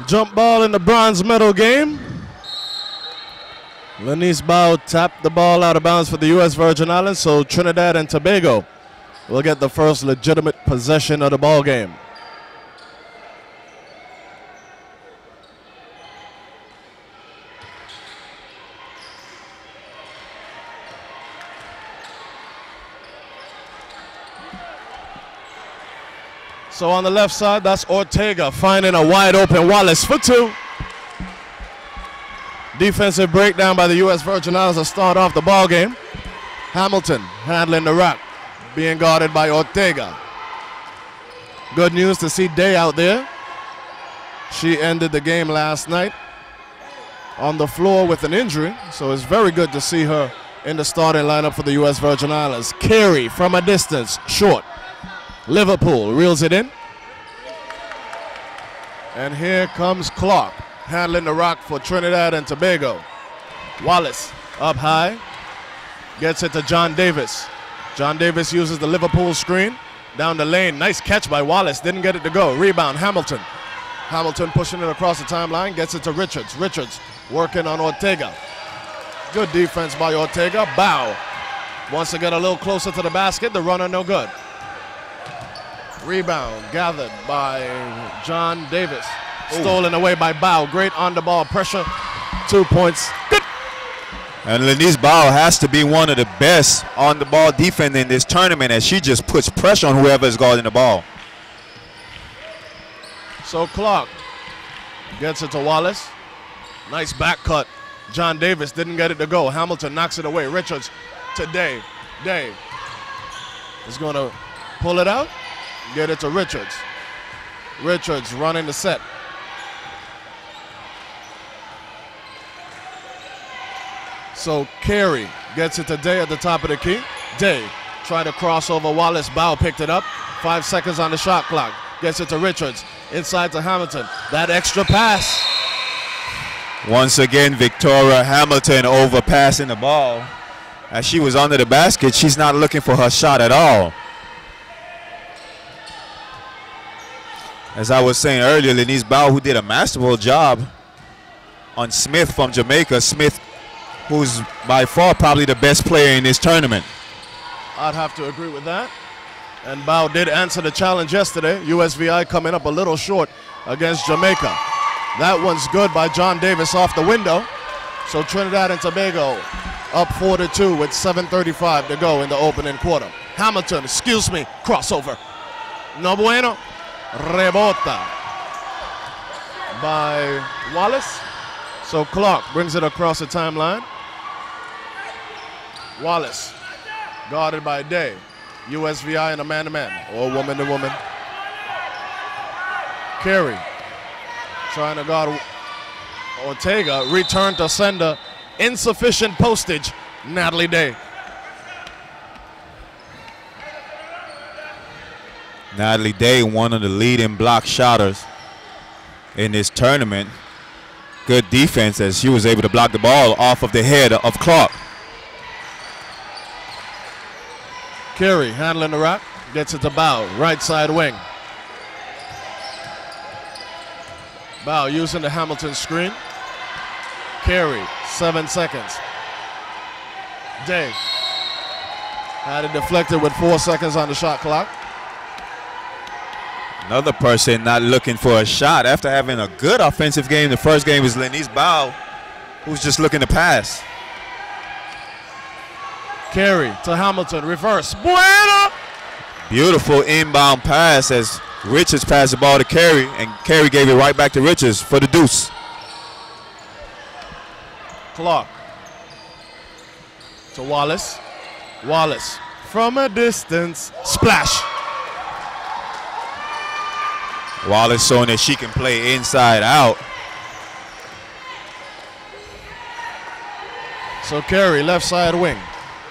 Jump ball in the bronze medal game. Lenice Bao tapped the ball out of bounds for the U.S. Virgin Islands, so Trinidad and Tobago will get the first legitimate possession of the ball game. So on the left side, that's Ortega finding a wide open Wallace for two. Defensive breakdown by the U.S. Virgin Islands to start off the ball game. Hamilton handling the rock, being guarded by Ortega. Good news to see Day out there. She ended the game last night on the floor with an injury, so it's very good to see her in the starting lineup for the U.S. Virgin Islands. Carey from a distance, short. Liverpool reels it in. And here comes Clark handling the rock for Trinidad and Tobago. Wallace up high. Gets it to John Davis. John Davis uses the Liverpool screen. Down the lane. Nice catch by Wallace. Didn't get it to go. Rebound, Hamilton. Hamilton pushing it across the timeline. Gets it to Richards. Richards working on Ortega. Good defense by Ortega. Bao wants to get a little closer to the basket. The runner no good. Rebound gathered by John Davis. Stolen away by Bao. Great on the ball pressure. 2 points. Good. And Lenice Bao has to be one of the best on the ball defenders in this tournament, as she just puts pressure on whoever is guarding the ball. So Clark gets it to Wallace. Nice back cut. John Davis didn't get it to go. Hamilton knocks it away. Richards to Day. Day is going to pull it out. Get it to Richards. Richards running the set. So Carey gets it to Day at the top of the key. Day tried to cross over Wallace. Bao picked it up. 5 seconds on the shot clock. Gets it to Richards. Inside to Hamilton. That extra pass. Once again, Victoria Hamilton overpassing the ball. As she was under the basket, she's not looking for her shot at all. As I was saying earlier, Lenice Bao, who did a masterful job on Smith from Jamaica. Smith, who's by far probably the best player in this tournament. I'd have to agree with that. And Bao did answer the challenge yesterday. USVI coming up a little short against Jamaica. That one's good by John Davis off the window. So Trinidad and Tobago up 4-2 with 7:35 to go in the opening quarter. Hamilton, excuse me, crossover. No bueno. Rebota by Wallace. So Clark brings it across the timeline. Wallace guarded by Day. USVI in a man-to-man or woman-to-woman. Carey trying to guard Ortega. Return to sender. Insufficient postage. Natalie Day. Natalie Day, one of the leading block shotters in this tournament. Good defense as she was able to block the ball off of the head of Clark. Carey handling the rock. Gets it to Bao. Right side wing. Bao using the Hamilton screen. Carey, 7 seconds. Day had it deflected with 4 seconds on the shot clock. Another person not looking for a shot after having a good offensive game. The first game was Lenice Bao, who's just looking to pass. Carey to Hamilton, reverse. Bueno! Beautiful inbound pass as Richards passed the ball to Carey, and Carey gave it right back to Richards for the deuce. Clark to Wallace. Wallace from a distance. Splash. Wallace showing that she can play inside out. So Carey, left side wing.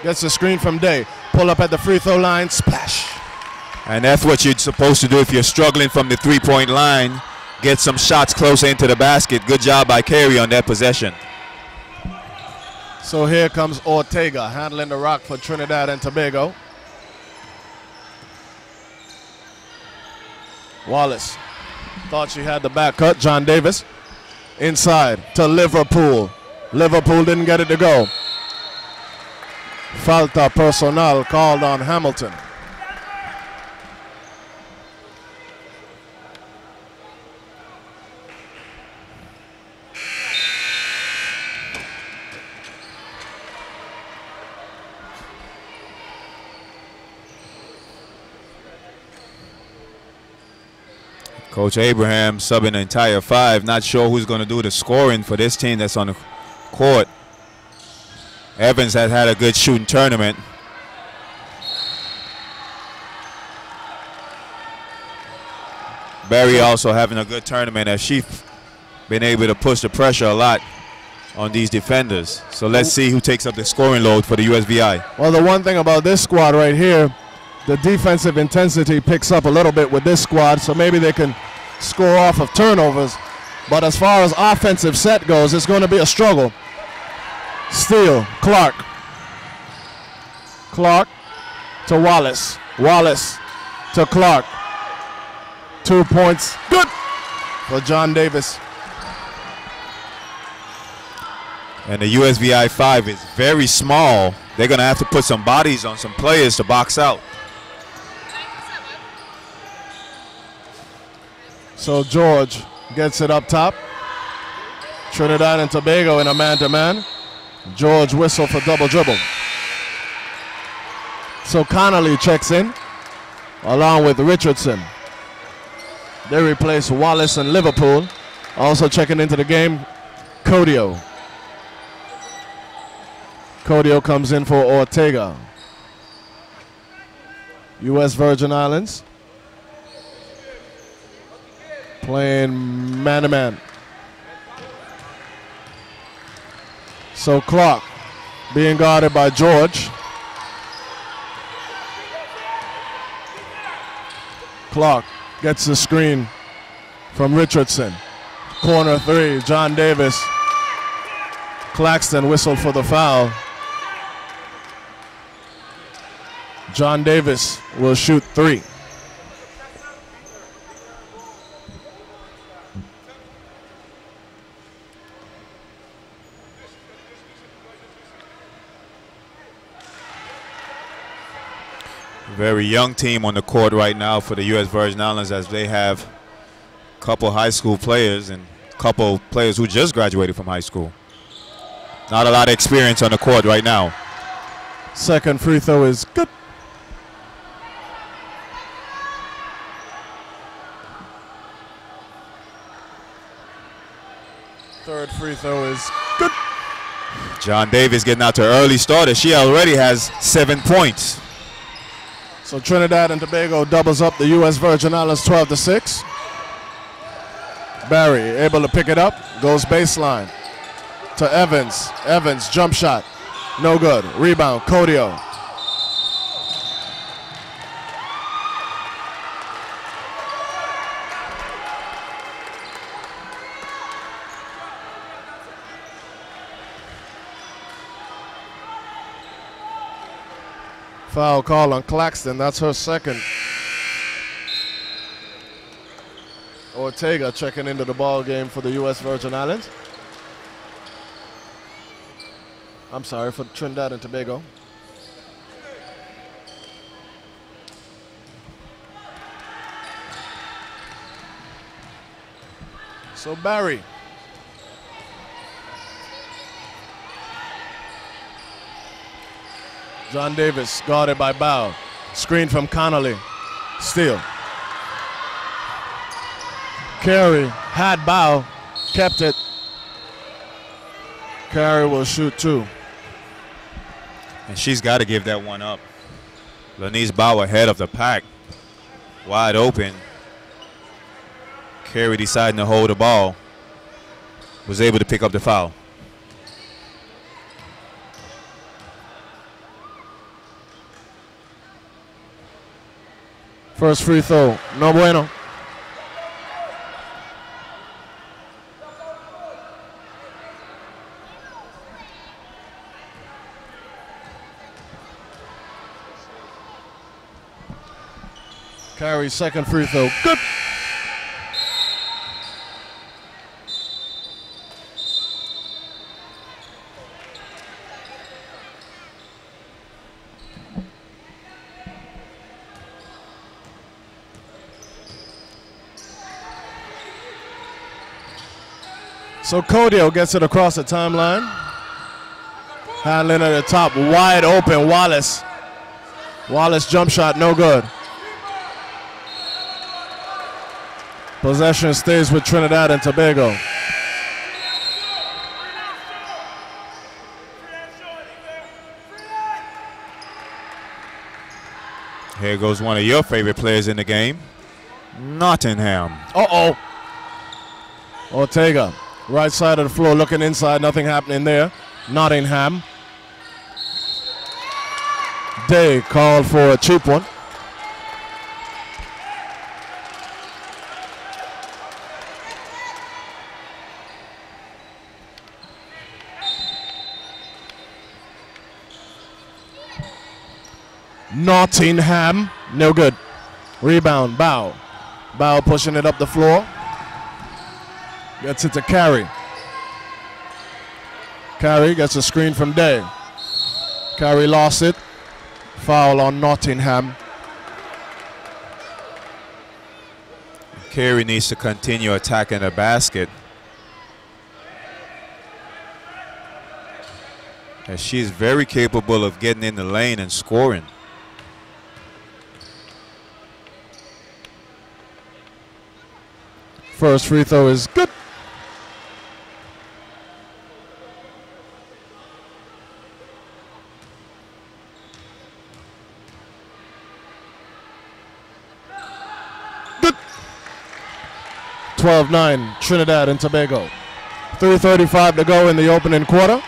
Gets the screen from Day. Pull up at the free throw line, splash. And that's what you're supposed to do if you're struggling from the three-point line. Get some shots closer into the basket. Good job by Carey on that possession. So here comes Ortega handling the rock for Trinidad and Tobago. Wallace thought she had the back cut. John Davis inside to Liverpool. Liverpool didn't get it to go. Falta personal called on Hamilton. Coach Abraham subbing the entire five. Not sure who's going to do the scoring for this team that's on the court. Evans has had a good shooting tournament. Barry also having a good tournament as she's been able to push the pressure a lot on these defenders. So let's see who takes up the scoring load for the USVI. Well, the one thing about this squad right here, the defensive intensity picks up a little bit with this squad, so maybe they can score off of turnovers. But as far as offensive set goes, it's going to be a struggle. Steele, Clark. Clark to Wallace. Wallace to Clark. 2 points. Good for John Davis. And the USVI 5 is very small. They're going to have to put some bodies on some players to box out. So George gets it up top. Trinidad and Tobago in a man-to-man. George whistle for double dribble. So Connolly checks in along with Richardson. They replace Wallace and Liverpool. Also checking into the game, Codio. Codio comes in for Ortega. U.S. Virgin Islands playing man-to-man. So Clark being guarded by George. Clark gets the screen from Richardson. Corner three, John Davis. Claxton whistled for the foul. John Davis will shoot three. Very young team on the court right now for the U.S. Virgin Islands, as they have a couple high school players and a couple players who just graduated from high school. Not a lot of experience on the court right now. Second free throw is good. Third free throw is good. John Davis getting out to an early starter. She already has 7 points. So Trinidad and Tobago doubles up the U.S. Virgin Islands 12-6. Barry able to pick it up, goes baseline to Evans. Evans jump shot, no good. Rebound, Codio. Foul call on Claxton, that's her second. Ortega checking into the ball game for the U.S. Virgin Islands. I'm sorry, for Trinidad and Tobago. So Barry. John Davis guarded by Bow. Screen from Connolly. Steal. Carey had Bow, kept it. Carey will shoot two. And she's got to give that one up. Lenise Bow ahead of the pack. Wide open. Carey deciding to hold the ball. Was able to pick up the foul. First free throw, no bueno. Carey's second free throw, good. So Codio gets it across the timeline. Handling at the top, wide open, Wallace. Wallace jump shot, no good. Possession stays with Trinidad and Tobago. Here goes one of your favorite players in the game, Nottingham. Uh-oh. Ortega, right side of the floor, looking inside, nothing happening there. Nottingham. Day called for a cheap one. Nottingham, no good. Rebound, Bow. Bow pushing it up the floor. Gets it to Carey. Carey gets a screen from Day. Carey lost it. Foul on Nottingham. Carey needs to continue attacking the basket, as she's very capable of getting in the lane and scoring. First free throw is good. Good. 12-9, Trinidad and Tobago. 3:35 to go in the opening quarter.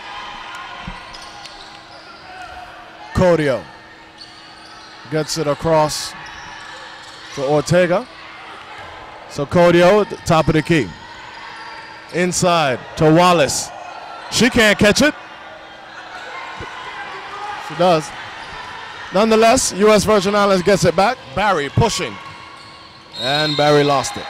Codio gets it across to Ortega. So Codio at the top of the key. Inside to Wallace. She can't catch it. She does. Nonetheless, U.S. Virgin Islands gets it back. Barry pushing. And Barry lost it.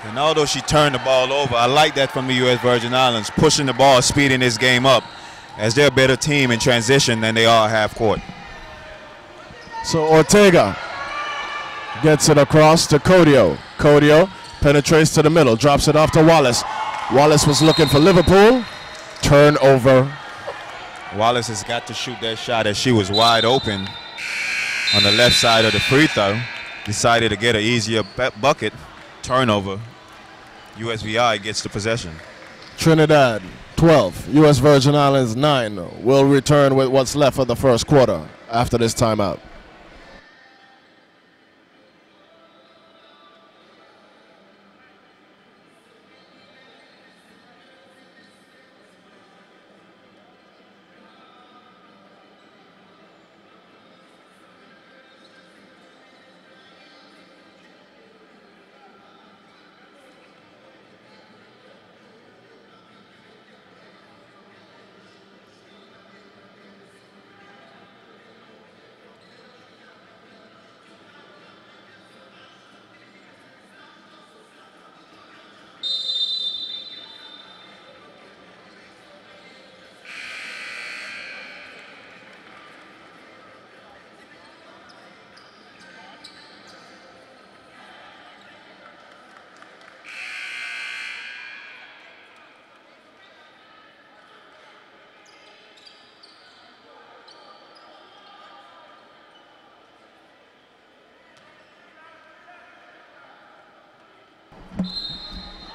And although she turned the ball over, I like that from the U.S. Virgin Islands, pushing the ball, speeding this game up, as they're a better team in transition than they are half court. So Ortega gets it across to Codio. Codio penetrates to the middle, drops it off to Wallace. Wallace was looking for Liverpool. Turnover. Wallace has got to shoot that shot, as she was wide open on the left side of the free throw. Decided to get an easier bucket. Turnover. USVI gets the possession. Trinidad 12, U.S. Virgin Islands 9. Will return with what's left of the first quarter after this timeout.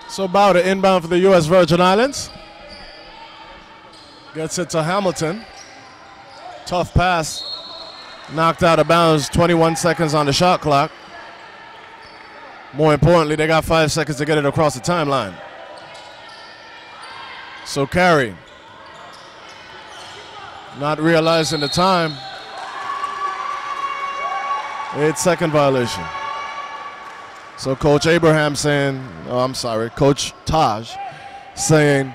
So Bow to inbound for the U.S. Virgin Islands. Gets it to Hamilton. Tough pass. Knocked out of bounds, 21 seconds on the shot clock. More importantly, they got 5 seconds to get it across the timeline. So Carey, not realizing the time. 8-second violation. So Coach Abraham saying, oh, I'm sorry, Coach Taj saying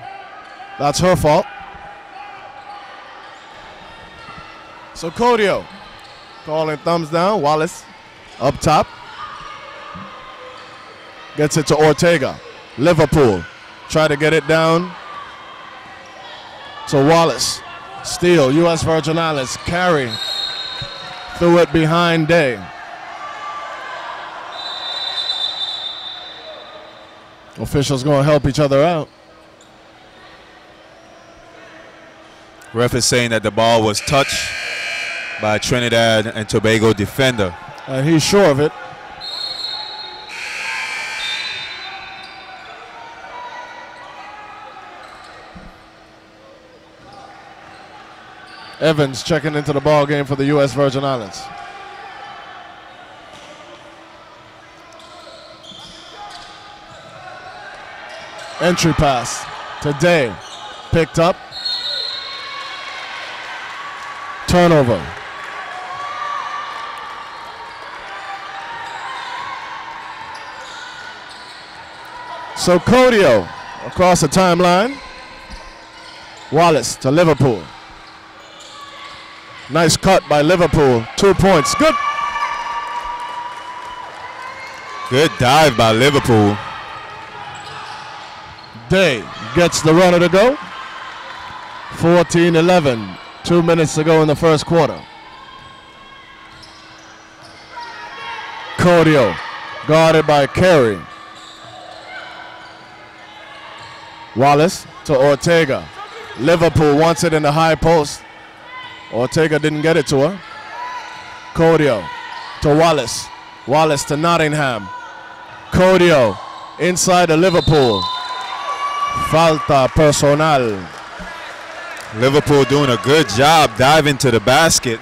that's her fault. So Codio calling thumbs down. Wallace up top. Gets it to Ortega. Liverpool try to get it down to Wallace. Steal, U.S. Virgin Islands. Carry. Threw it behind Day. Officials going to help each other out. Ref is saying that the ball was touched by a Trinidad and Tobago defender. And he's sure of it. Evans checking into the ball game for the U.S. Virgin Islands. Entry pass to Day. Picked up. Turnover. So Codio across the timeline. Wallace to Liverpool. Nice cut by Liverpool. 2 points. Good. Good dive by Liverpool. Day gets the runner to go. 14-11. 2 minutes to go in the first quarter. Codio guarded by Carey. Wallace to Ortega. Liverpool wants it in the high post. Ortega didn't get it to her. Codio to Wallace. Wallace to Nottingham. Codio inside the Liverpool. Falta personal. Liverpool doing a good job diving to the basket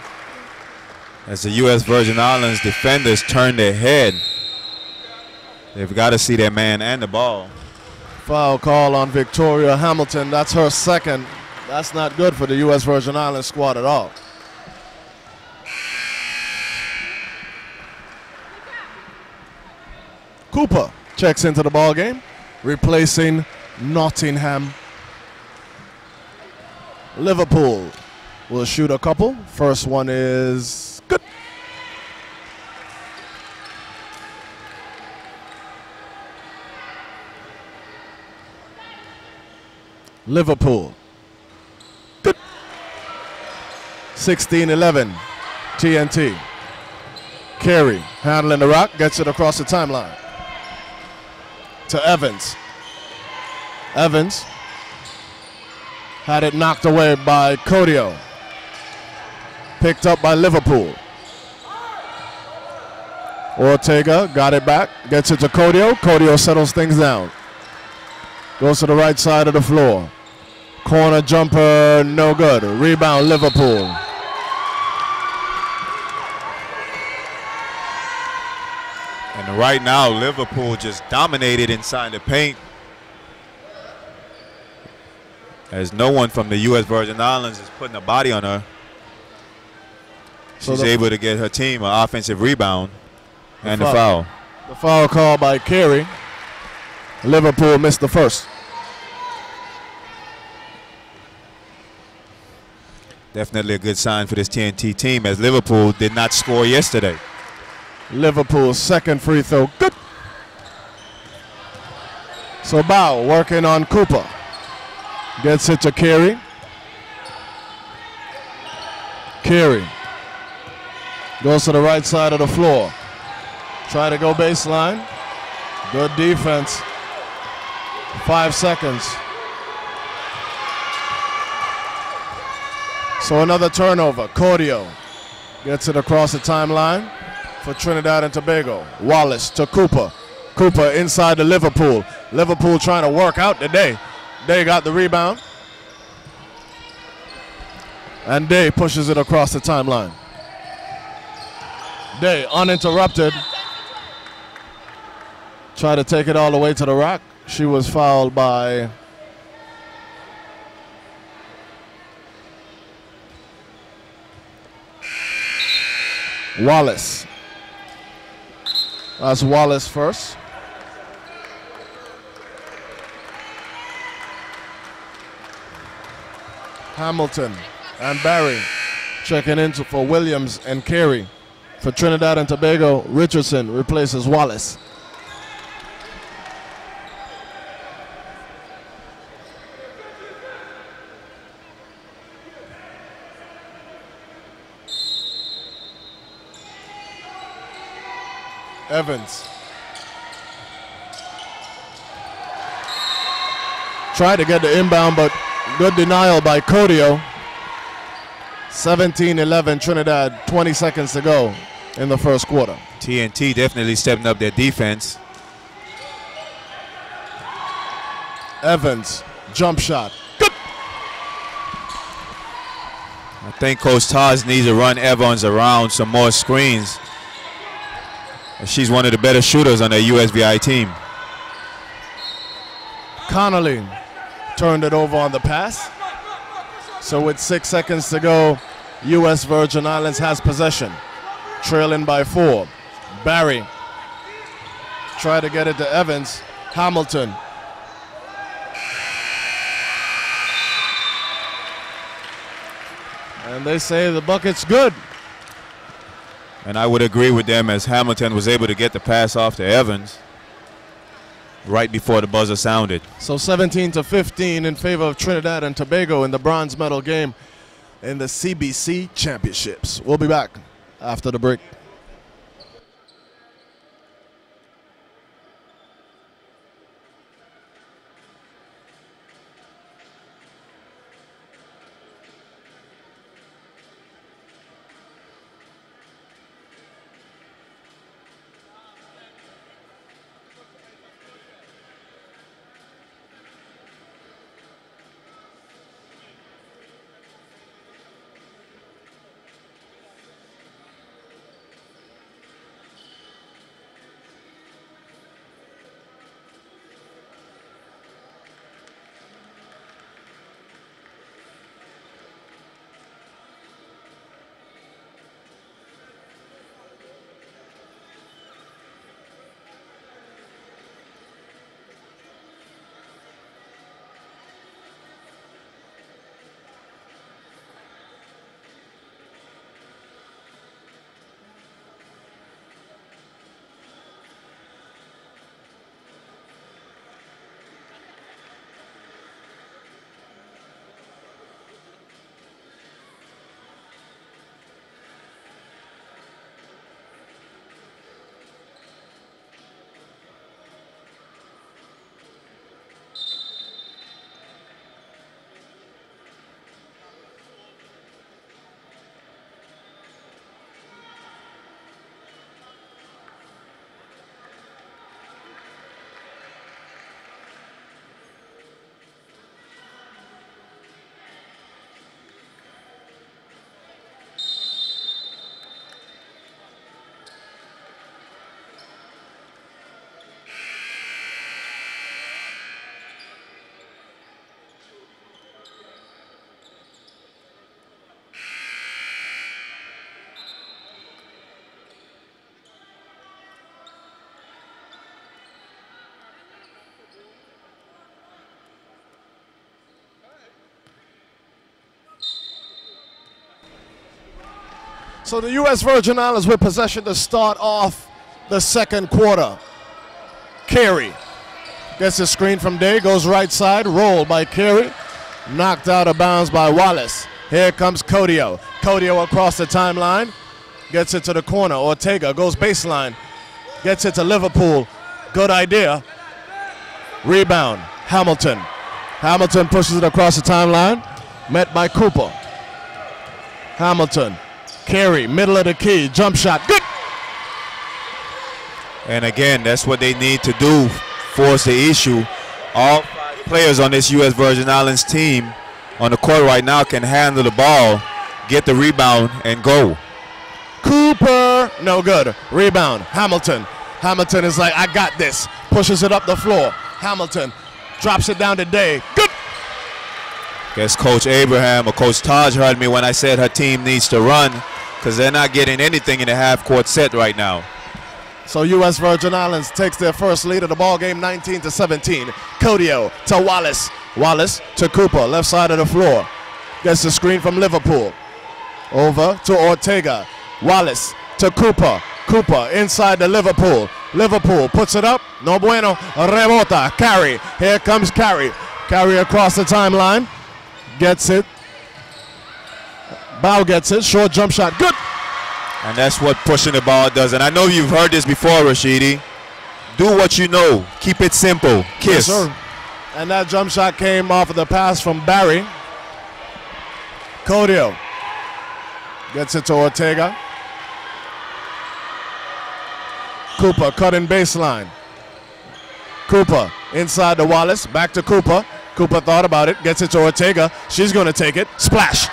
as the U.S. Virgin Islands defenders turn their head. They've got to see their man and the ball. Foul call on Victoria Hamilton. That's her second. That's not good for the U.S. Virgin Islands squad at all. Cooper checks into the ball game, replacing Nottingham. Liverpool will shoot a couple. First one is good. Liverpool. Good. 16-11. TNT. Carey handling the rock, gets it across the timeline. To Evans. Evans had it knocked away by Codio. Picked up by Liverpool. Ortega got it back, gets it to Codio. Codio settles things down. Goes to the right side of the floor. Corner jumper, no good. Rebound, Liverpool. And right now, Liverpool just dominated inside the paint, as no one from the U.S. Virgin Islands is putting a body on her. She's able to get her team an offensive rebound and the foul. The foul called by Carey. Liverpool missed the first. Definitely a good sign for this TNT team, as Liverpool did not score yesterday. Liverpool's second free throw, good. So Bow working on Cooper. Gets it to Carey. Carey goes to the right side of the floor. Try to go baseline. Good defense. 5 seconds. So another turnover. Codio gets it across the timeline for Trinidad and Tobago. Wallace to Cooper. Cooper inside the Liverpool. Liverpool trying to work out the Day. Day got the rebound. And Day pushes it across the timeline. Day uninterrupted. Try to take it all the way to the rack. She was fouled by Wallace. That's Wallace first. Hamilton and Barry checking in for Williams and Carey. For Trinidad and Tobago, Richardson replaces Wallace. Evans. Tried to get the inbound, but good denial by Codio. 17-11 Trinidad, 20 seconds to go in the first quarter. TNT definitely stepping up their defense. Evans, jump shot. Good. I think Coach Taj needs to run Evans around some more screens. She's one of the better shooters on the USVI team. Connolly turned it over on the pass. So with 6 seconds to go, U.S. Virgin Islands has possession, trailing by 4. Barry tried to get it to Evans. Hamilton. And they say the bucket's good. And I would agree with them, as Hamilton was able to get the pass off to Evans right before the buzzer sounded. So 17-15 in favor of Trinidad and Tobago in the bronze medal game in the CBC Championships. We'll be back after the break. So the U.S. Virgin Islands with possession to start off the second quarter. Carey gets a screen from Day, goes right side, rolled by Carey, knocked out of bounds by Wallace. Here comes Codio. Codio across the timeline, gets it to the corner. Ortega goes baseline, gets it to Liverpool. Good idea. Rebound, Hamilton. Hamilton pushes it across the timeline, met by Cooper. Hamilton. Carey, middle of the key, jump shot, good! And again, that's what they need to do, force the issue. All 5 players on this U.S. Virgin Islands team on the court right now can handle the ball, get the rebound, and go. Cooper, no good. Rebound, Hamilton. Hamilton is like, I got this. Pushes it up the floor. Hamilton drops it down to Day, good! Guess Coach Abraham or Coach Taj heard me when I said her team needs to run, because they're not getting anything in the half-court set right now. So U.S. Virgin Islands takes their first lead of the ball game, 19-17. Codio to Wallace. Wallace to Cooper, left side of the floor. Gets the screen from Liverpool. Over to Ortega. Wallace to Cooper. Cooper inside the Liverpool. Liverpool puts it up. No bueno. Rebota. Carry. Here comes Carry. Carry across the timeline. Gets it. Bow gets it. Short jump shot. Good. And that's what pushing the ball does. And I know you've heard this before, Rashidi. Do what you know. Keep it simple. Kiss. Yes, sir. And that jump shot came off of the pass from Barry. Codio gets it to Ortega. Cooper cutting baseline. Cooper inside the Wallace. Back to Cooper. Cooper thought about it. Gets it to Ortega. She's going to take it. Splash.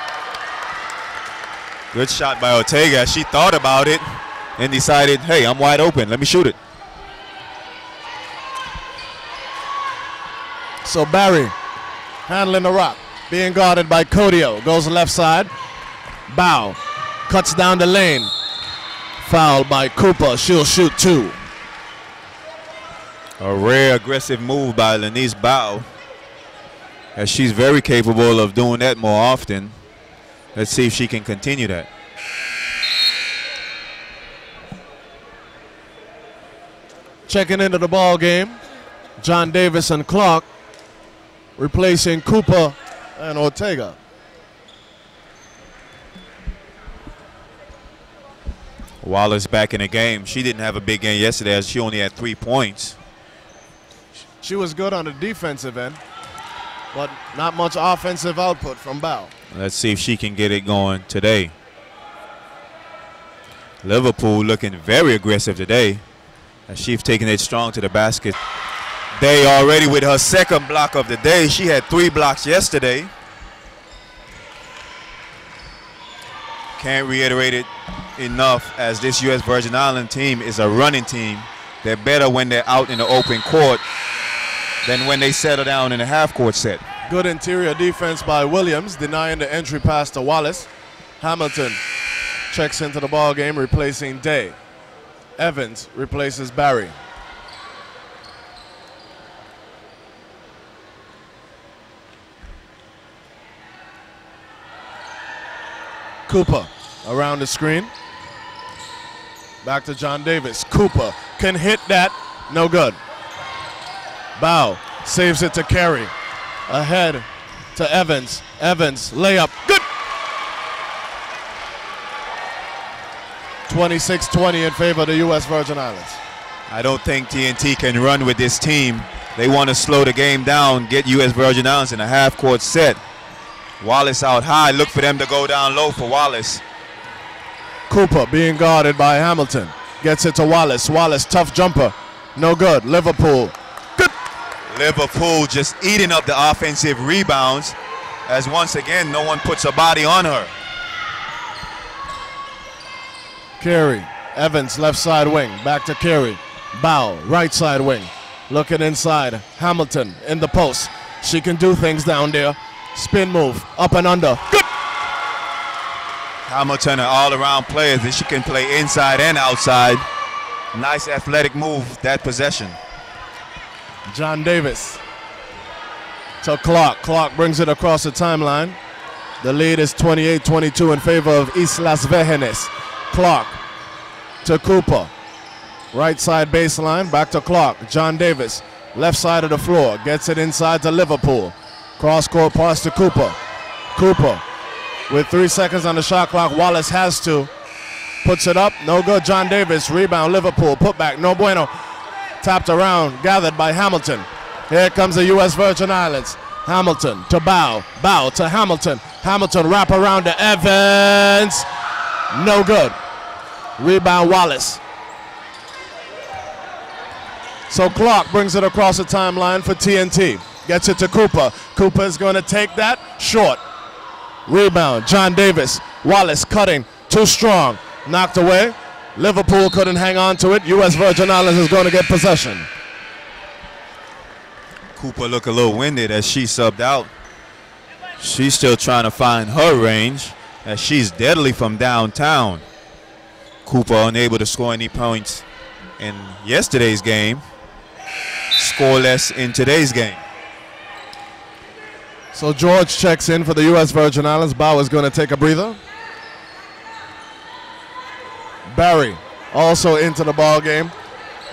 Good shot by Ortega. She thought about it and decided, hey, I'm wide open. Let me shoot it. So Barry handling the rock. Being guarded by Codio. Goes left side. Bow. Cuts down the lane. Fouled by Cooper. She'll shoot two. A rare aggressive move by Lanice Bow, as she's very capable of doing that more often. Let's see if she can continue that. Checking into the ball game, John Davis and Clark, replacing Cooper and Ortega. Wallace back in the game. She didn't have a big game yesterday, as she only had 3 points. She was good on the defensive end, but not much offensive output from Bow. Let's see if she can get it going today. Liverpool looking very aggressive today, as she's taking it strong to the basket. Day already with her second block of the day. She had 3 blocks yesterday. Can't reiterate it enough, as this U.S. Virgin Island team is a running team. They're better when they're out in the open court than when they settle down in a half-court set. Good interior defense by Williams, denying the entry pass to Wallace. Hamilton checks into the ball game, replacing Day. Evans replaces Barry. Cooper around the screen. Back to John Davis. Cooper can hit that. No good. Bow saves it to Carey. Ahead to Evans. Evans layup. Good. 26-20 in favor of the U.S. Virgin Islands. I don't think TNT can run with this team. They want to slow the game down, get U.S. Virgin Islands in a half-court set. Wallace out high. Look for them to go down low for Wallace. Cooper being guarded by Hamilton. Gets it to Wallace. Wallace, tough jumper. No good. Liverpool. Good. Liverpool just eating up the offensive rebounds, as once again no one puts a body on her. Carey. Evans, left side wing. Back to Carey. Bow, right side wing. Looking inside. Hamilton in the post. She can do things down there. Spin move. Up and under. Good. Hamilton, an all-around player, that she can play inside and outside. Nice athletic move, that possession. John Davis to Clark. Clark brings it across the timeline. The lead is 28-22 in favor of Islas Vejenes. Clark to Cooper. Right side baseline, back to Clark. John Davis, left side of the floor, gets it inside to Liverpool. Cross-court pass to Cooper. Cooper with 3 seconds on the shot clock. Wallace has to. Puts it up. No good. John Davis. Rebound. Liverpool. Put back. No bueno. Tapped around. Gathered by Hamilton. Here comes the U.S. Virgin Islands. Hamilton to Bow. Bow to Hamilton. Hamilton wrap around to Evans. No good. Rebound Wallace. So Clark brings it across the timeline for TNT. Gets it to Cooper. Cooper is going to take that. Short. Rebound. John Davis. Wallace cutting. Too strong. Knocked away. Liverpool couldn't hang on to it. U.S. Virgin Islands is going to get possession. Cooper look a little winded as she subbed out. She's still trying to find her range, as she's deadly from downtown. Cooper unable to score any points in yesterday's game, scoreless in today's game. So George checks in for the U.S. Virgin Islands. Bauer's going to take a breather. Barry also into the ball game,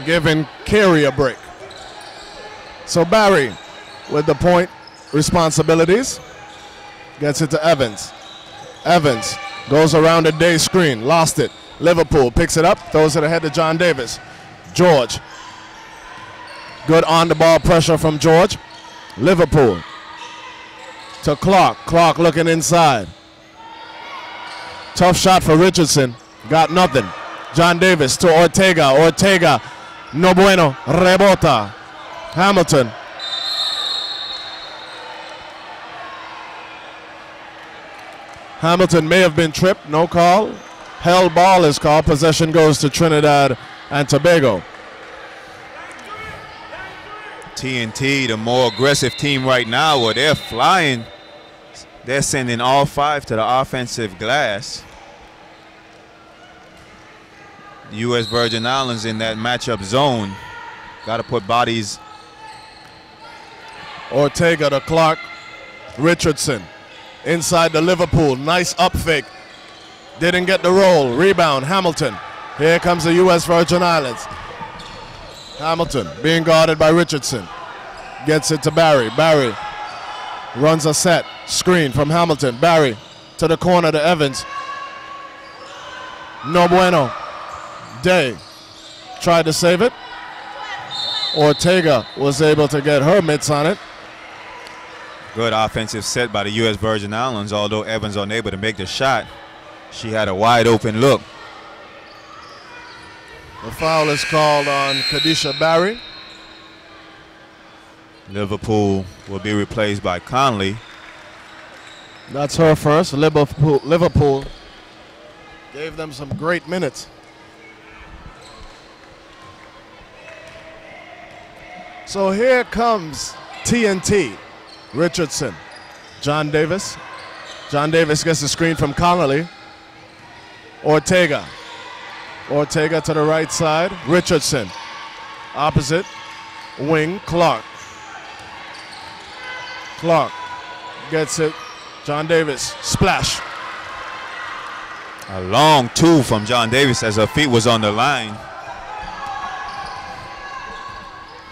giving Carey a break. So Barry with the point responsibilities. Gets it to Evans. Evans goes around the day screen, lost it. Liverpool picks it up, throws it ahead to John Davis. George. Good on the ball pressure from George. Liverpool to Clark. Clark looking inside. Tough shot for Richardson. Got nothing. John Davis to Ortega. Ortega. No bueno. Rebota. Hamilton. Hamilton may have been tripped. No call. Held ball is called. Possession goes to Trinidad and Tobago. TNT, the more aggressive team right now, where they're flying. They're sending all 5 to the offensive glass. U.S. Virgin Islands in that matchup zone. Got to put bodies. Ortega to Clark. Richardson inside the Liverpool. Nice up fake. Didn't get the roll. Rebound, Hamilton. Here comes the U.S. Virgin Islands. Hamilton being guarded by Richardson. Gets it to Barry. Barry runs a set. Screen from Hamilton. Barry to the corner to Evans. No bueno. Day tried to save it. Ortega was able to get her mitts on it. Good offensive set by the U.S. Virgin Islands, although Evans unable to make the shot. She had a wide open look. The foul is called on Kadisha Barry. Liverpool will be replaced by Conley. That's her first. Liverpool gave them some great minutes. So here comes TNT. Richardson. John Davis. John Davis gets the screen from Connolly. Ortega. Ortega to the right side. Richardson. Opposite wing. Clark. Clark gets it. John Davis. Splash. A long 2 from John Davis as her feet was on the line.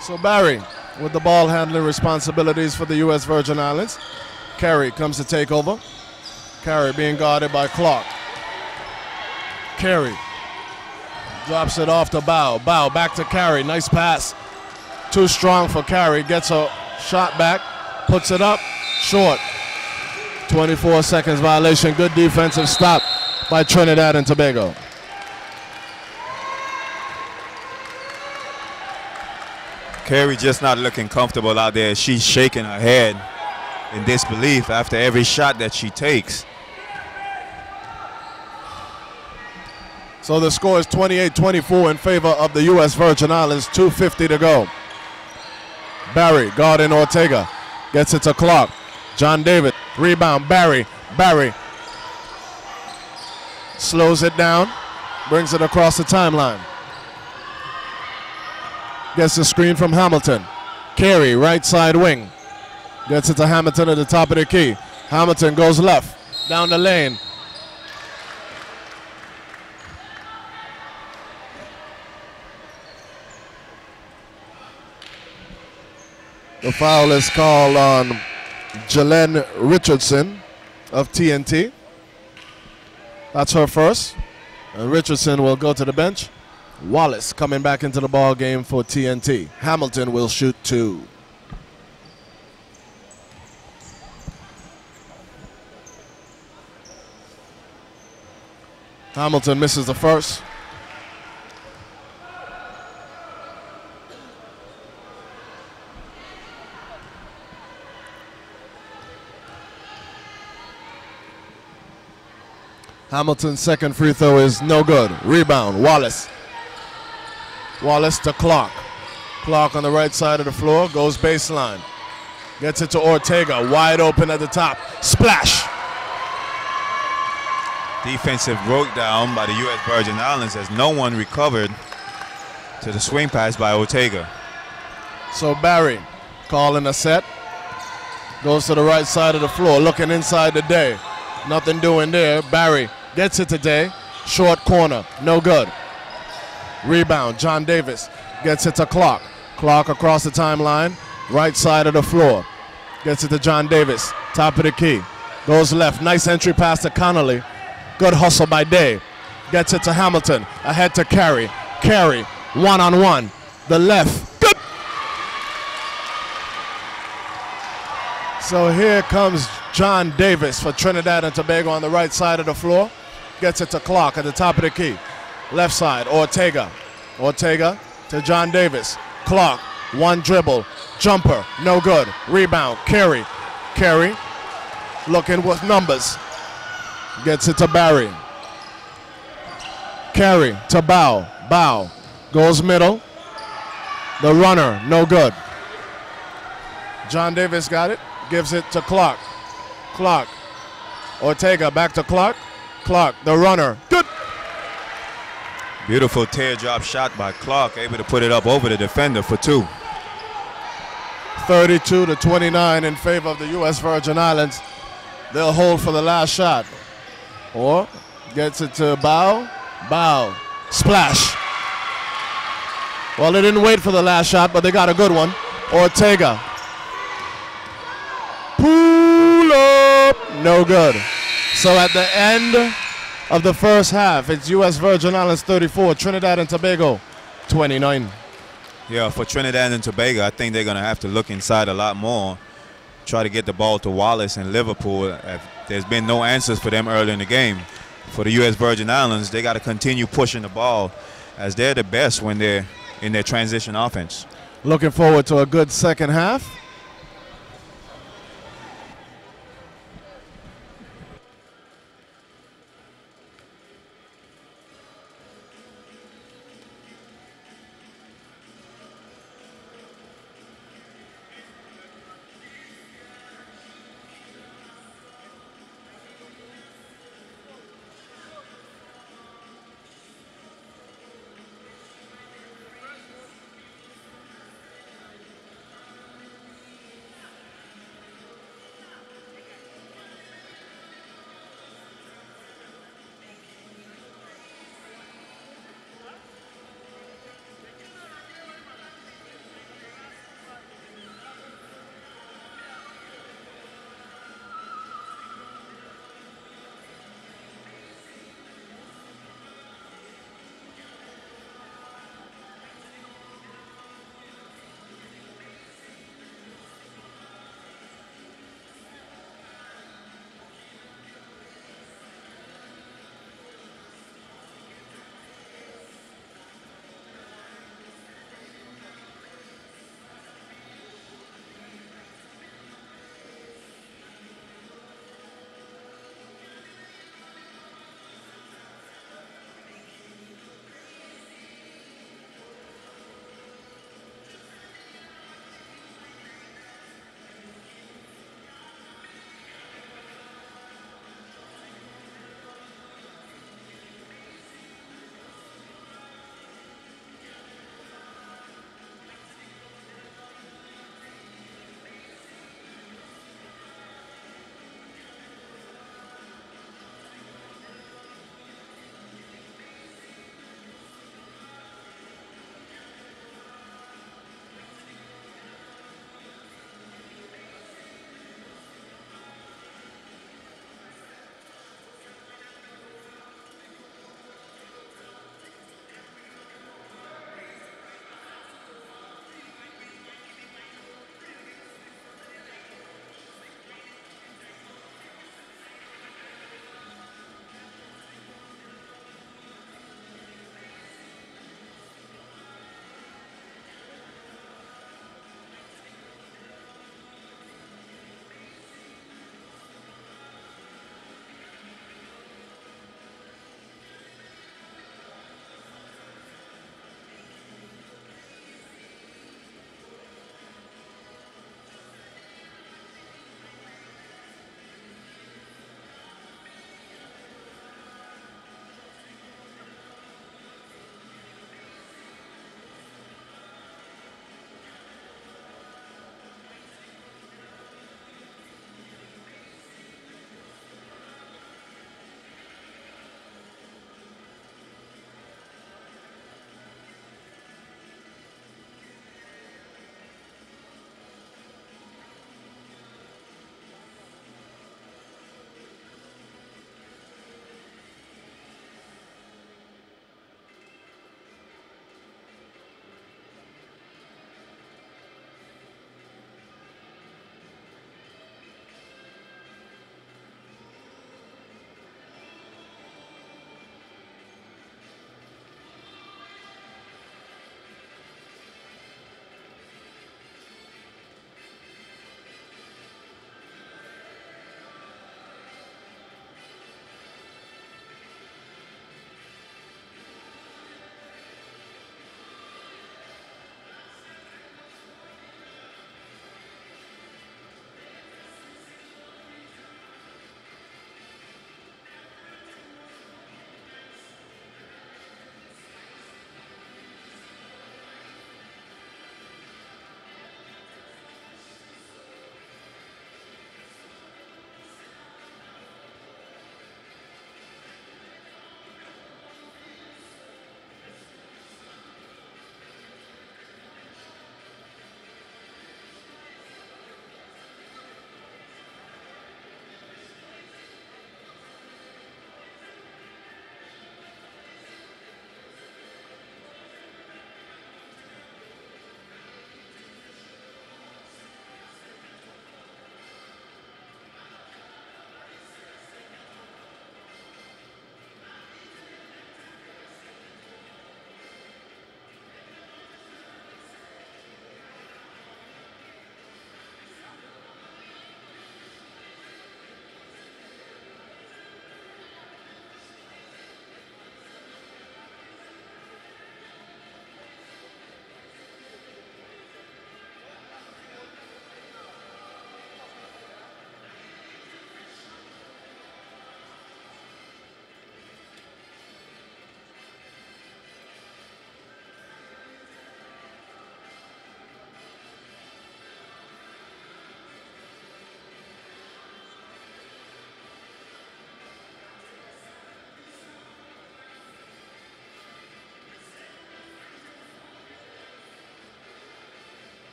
So Barry with the ball handling responsibilities for the U.S. Virgin Islands. Carey comes to take over. Carey being guarded by Clark. Carey drops it off to Bow. Bow back to Carey. Nice pass. Too strong for Carey. Gets a shot back. Puts it up. Short. 24 seconds violation. Good defensive stop by Trinidad and Tobago. Carey just not looking comfortable out there. She's shaking her head in disbelief after every shot that she takes. So the score is 28-24 in favor of the U.S. Virgin Islands. 2:50 to go. Barry guarding Ortega. Gets it to Clark. John David. Rebound. Barry. Barry slows it down. Brings it across the timeline. Gets the screen from Hamilton. Carey, right side wing. Gets it to Hamilton at the top of the key. Hamilton goes left, down the lane. The foul is called on Jalen Richardson of TNT. That's her first. And Richardson will go to the bench. Wallace coming back into the ball game for TNT. Hamilton will shoot 2. Hamilton misses the first. Hamilton's second free throw is no good. Rebound, Wallace. Wallace to Clark. Clark on the right side of the floor, goes baseline. Gets it to Ortega, wide open at the top. Splash! Defensive breakdown by the U.S. Virgin Islands as no one recovered to the swing pass by Ortega. So Barry calling a set. Goes to the right side of the floor, looking inside the day. Nothing doing there. Barry gets it today. Short corner, no good. Rebound, John Davis gets it to Clark. Clark across the timeline, right side of the floor. Gets it to John Davis, top of the key. Goes left, nice entry pass to Connolly. Good hustle by Day. Gets it to Hamilton, ahead to Carey. Carey, one-on-one. The left, good. So here comes John Davis for Trinidad and Tobago on the right side of the floor. Gets it to Clark at the top of the key. Left side, Ortega. Ortega to John Davis. Clark, one dribble, jumper, no good. Rebound, Carey. Carey looking with numbers. Gets it to Barry. Carey to Bow. Bow goes middle. The runner, no good. John Davis got it. Gives it to Clark. Clark. Ortega back to Clark. Clark, the runner. Good. Beautiful teardrop shot by Clark, able to put it up over the defender for 2. 32-29 in favor of the U.S. Virgin Islands. They'll hold for the last shot. Or gets it to Bow. Bow. Splash. Well, they didn't wait for the last shot, but they got a good one. Ortega. Pull up. No good. So at the end of the first half, it's U.S. Virgin Islands 34, Trinidad and Tobago 29. Yeah, for Trinidad and Tobago, I think they're going to have to look inside a lot more, try to get the ball to Wallace and Liverpool. There's been no answers for them early in the game. For the U.S. Virgin Islands, they got to continue pushing the ball as they're the best when they're in their transition offense. Looking forward to a good second half.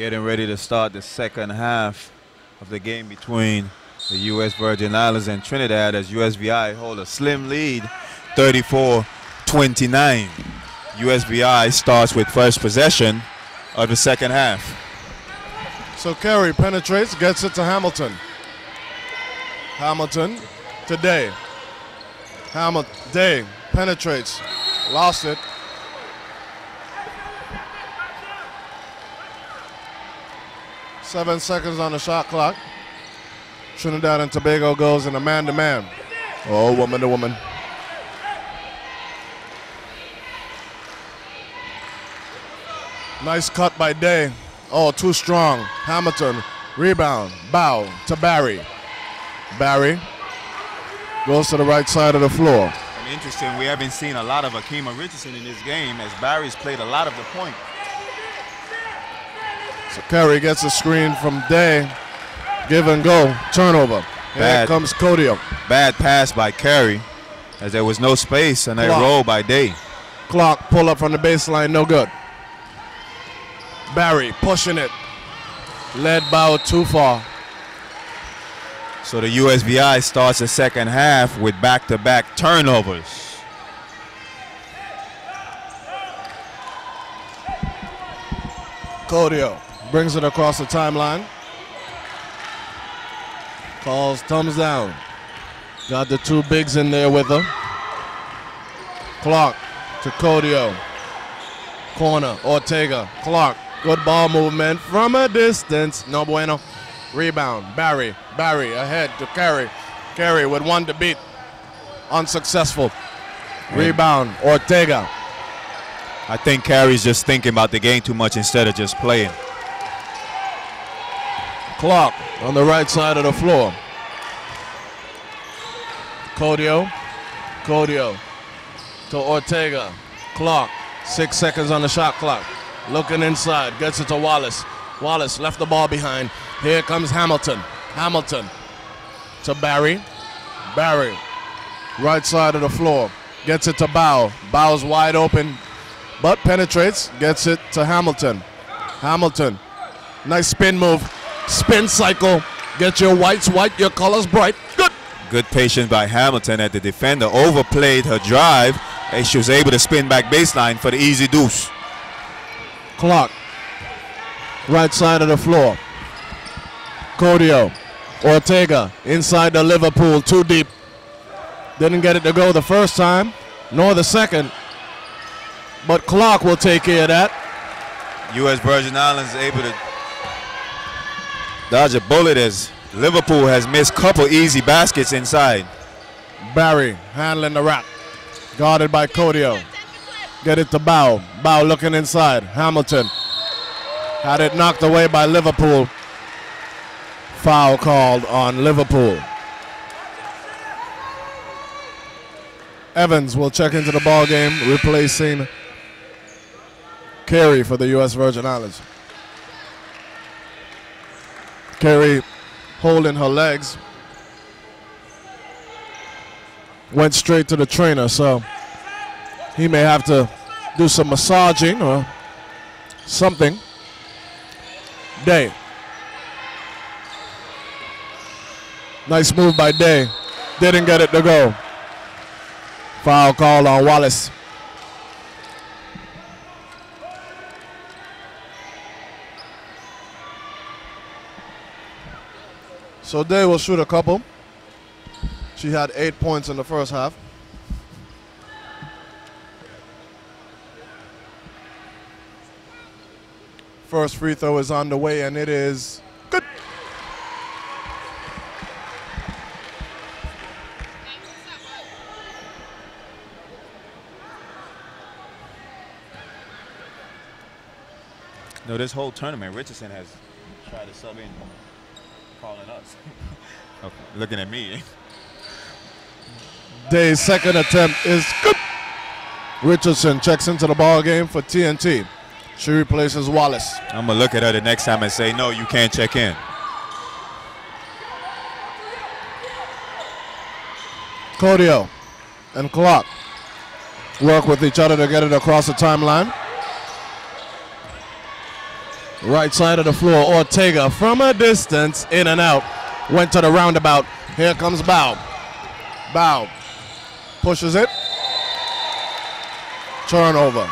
Getting ready to start the second half of the game between the U.S. Virgin Islands and Trinidad as USVI hold a slim lead, 34-29. USVI starts with first possession of the second half. So Carey penetrates, gets it to Hamilton. Hamilton to Day. Day penetrates, lost it. Seven seconds on the shot clock. Trinidad and Tobago goes in a man-to-man. Oh, woman to woman. Nice cut by Day. Oh, too strong. Hamilton, rebound, bow to Barry. Barry goes to the right side of the floor. And interesting, we haven't seen a lot of Akima Richardson in this game as Barry's played a lot of the point. So Carey gets a screen from Day. Give and go, turnover. Here comes Kodio. Bad pass by Carey as there was no space and a roll by Day. Clock, pull up from the baseline, no good. Barry pushing it. Led bow too far. So the USVI starts the second half with back-to-back turnovers. Kodio brings it across the timeline. Calls thumbs down. Got the two bigs in there with her. Clark to Kodio. Corner, Ortega, Clark. Good ball movement from a distance. No bueno. Rebound, Barry. Barry ahead to Carey. Carey with one to beat. Unsuccessful. Rebound, Ortega. I think Carey's just thinking about the game too much instead of just playing. Clark on the right side of the floor. Kodio. Kodio to Ortega. Clark, 6 seconds on the shot clock. Looking inside, gets it to Wallace. Wallace left the ball behind. Here comes Hamilton. Hamilton to Barry. Barry, right side of the floor. Gets it to Bow. Bow's wide open, but penetrates. Gets it to Hamilton. Hamilton, nice spin move. Spin cycle. Get your whites white, your colors bright. Good. Good patience by Hamilton at the defender. Overplayed her drive, and she was able to spin back baseline for the easy deuce. Clark, right side of the floor. Kodio, Ortega, inside the Liverpool, too deep. Didn't get it to go the first time, nor the second. But Clark will take care of that. U.S. Virgin Islands able to dodge a bullet as Liverpool has missed a couple easy baskets inside. Barry handling the rack. Guarded by Kodio. Get it to Bow. Bow looking inside. Hamilton had it knocked away by Liverpool. Foul called on Liverpool. Evans will check into the ball game, replacing Carey for the U.S. Virgin Islands. Carey holding her legs. Went straight to the trainer, so he may have to do some massaging or something. Day. Nice move by Day. Didn't get it to go. Foul call on Wallace. So Day will shoot a couple. She had 8 points in the first half. First free throw is on the way, and it is good. No, this whole tournament, Richardson has tried to sub in, calling us. Okay, looking at me. Day's second attempt is good. Richardson checks into the ball game for TNT. She replaces Wallace. I'm going to look at her the next time and say, no, you can't check in. Kodio and Clark work with each other to get it across the timeline. Right side of the floor, Ortega from a distance, in and out. Went to the roundabout. Here comes Bow. Bow pushes it. Turnover.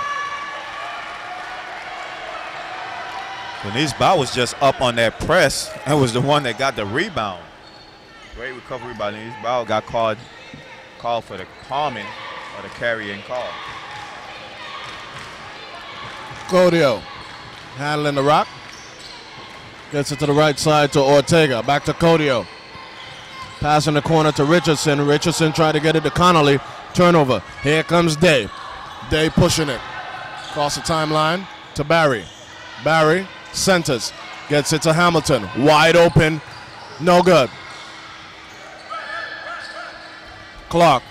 Denise Bow was just up on that press and was the one that got the rebound. Great recovery by Denise Bow. Got called for the palming or the carrying call. Codio handling the rock. Gets it to the right side to Ortega. Back to Codio. Pass in the corner to Richardson. Richardson tried to get it to Connolly. Turnover. Here comes Day. Day pushing it. Across the timeline to Barry. Barry centers. Gets it to Hamilton. Wide open. No good. Clark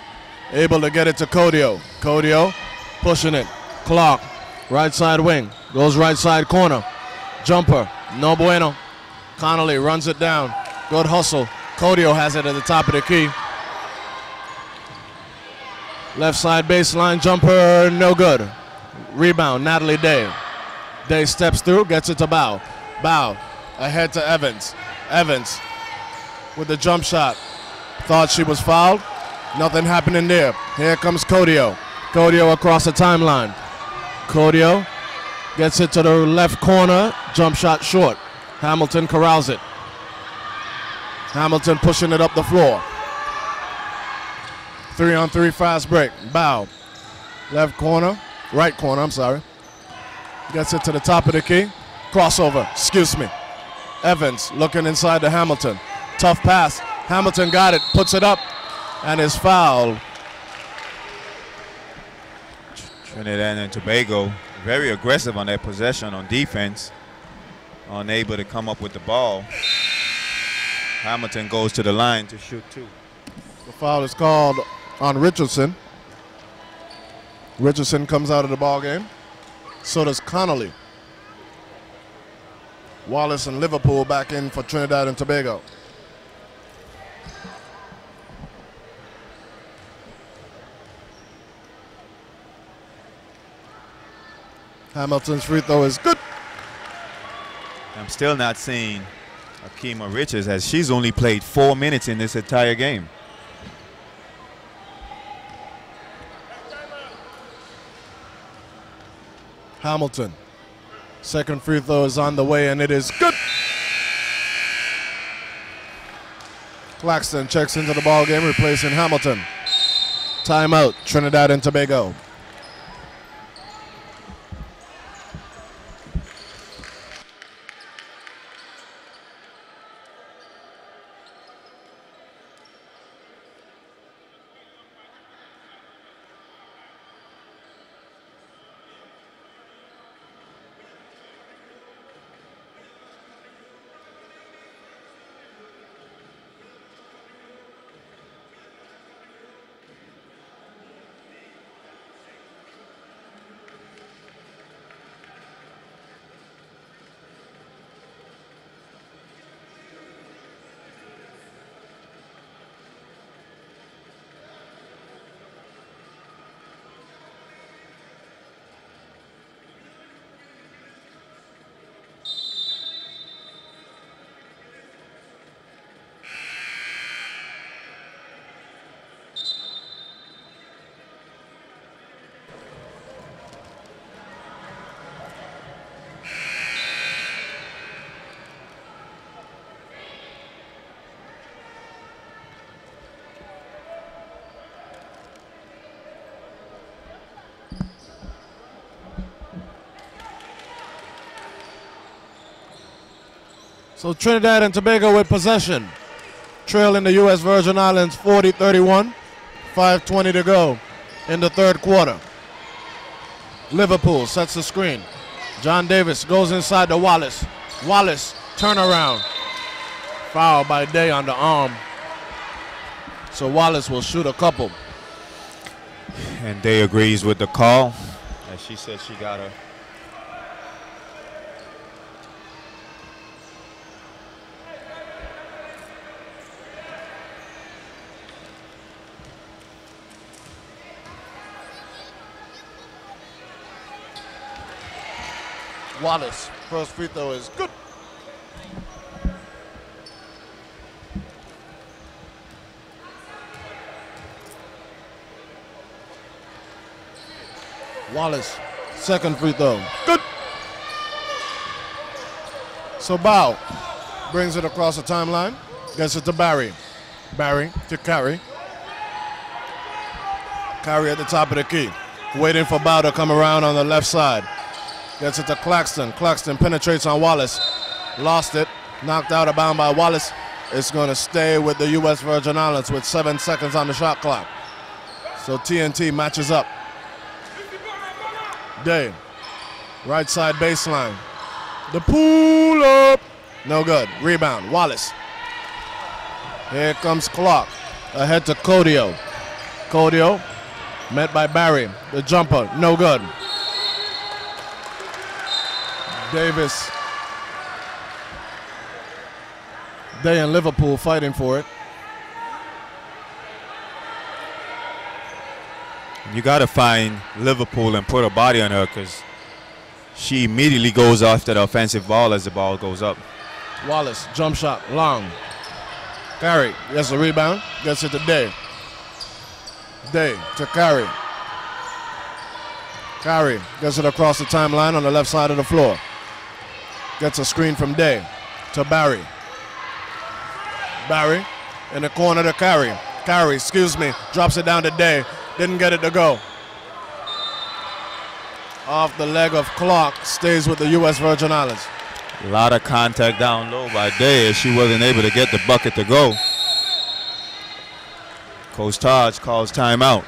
able to get it to Codio. Codio pushing it. Clark. Right side wing. Goes right side corner. Jumper. No bueno. Connolly runs it down. Good hustle. Codio has it at the top of the key. Left side baseline jumper. No good. Rebound. Natalie Day. Day steps through. Gets it to Bow. Bow. Ahead to Evans. Evans with the jump shot. Thought she was fouled. Nothing happening there. Here comes Codio. Codio across the timeline. Codio gets it to the left corner. Jump shot short. Hamilton corrals it. Hamilton pushing it up the floor. 3-on-3 fast break. Bow. Left corner. Right corner, I'm sorry. Gets it to the top of the key. Crossover. Excuse me. Evans looking inside to Hamilton. Tough pass. Hamilton got it. Puts it up. And is fouled. Trinidad and Tobago very aggressive on that possession on defense. Unable to come up with the ball. Hamilton goes to the line to shoot two. The foul is called on Richardson. Richardson comes out of the ball game. So does Connolly. Wallace and Liverpool back in for Trinidad and Tobago. Hamilton's free throw is good. I'm still not seeing Akima Richards as she's only played 4 minutes in this entire game. Hamilton. Second free throw is on the way and it is good. Claxton checks into the ball game, replacing Hamilton. Timeout, Trinidad and Tobago. So Trinidad and Tobago with possession. Trailing the U.S. Virgin Islands 40-31. 5:20 to go in the third quarter. Liverpool sets the screen. John Davis goes inside to Wallace. Wallace, turnaround. Foul by Day on the arm. So Wallace will shoot a couple. And Day agrees with the call. As she said she got her. Wallace, first free throw is good. Wallace, second free throw, good. So Bow brings it across the timeline, gets it to Barry. Barry to Carey. Carey at the top of the key, waiting for Bow to come around on the left side. Gets it to Claxton. Claxton penetrates on Wallace. Lost it, knocked out of bound by Wallace. It's going to stay with the U.S. Virgin Islands with 7 seconds on the shot clock. So TNT matches up. Day, right side baseline. The pull up, no good. Rebound, Wallace. Here comes Clark, ahead to Codio. Codio, met by Barry. The jumper, no good. Davis. Day and Liverpool fighting for it. You got to find Liverpool and put a body on her because she immediately goes after the offensive ball as the ball goes up. Wallace, jump shot, long. Carey gets the rebound, gets it to Day. Day to Carey. Carey gets it across the timeline on the left side of the floor. Gets a screen from Day to Barry. Barry in the corner to Carey. Carey, excuse me, drops it down to Day. Didn't get it to go. Off the leg of Clark, stays with the U.S. Virgin Islands. A lot of contact down low by Day as she wasn't able to get the bucket to go. Coach Taj calls timeout.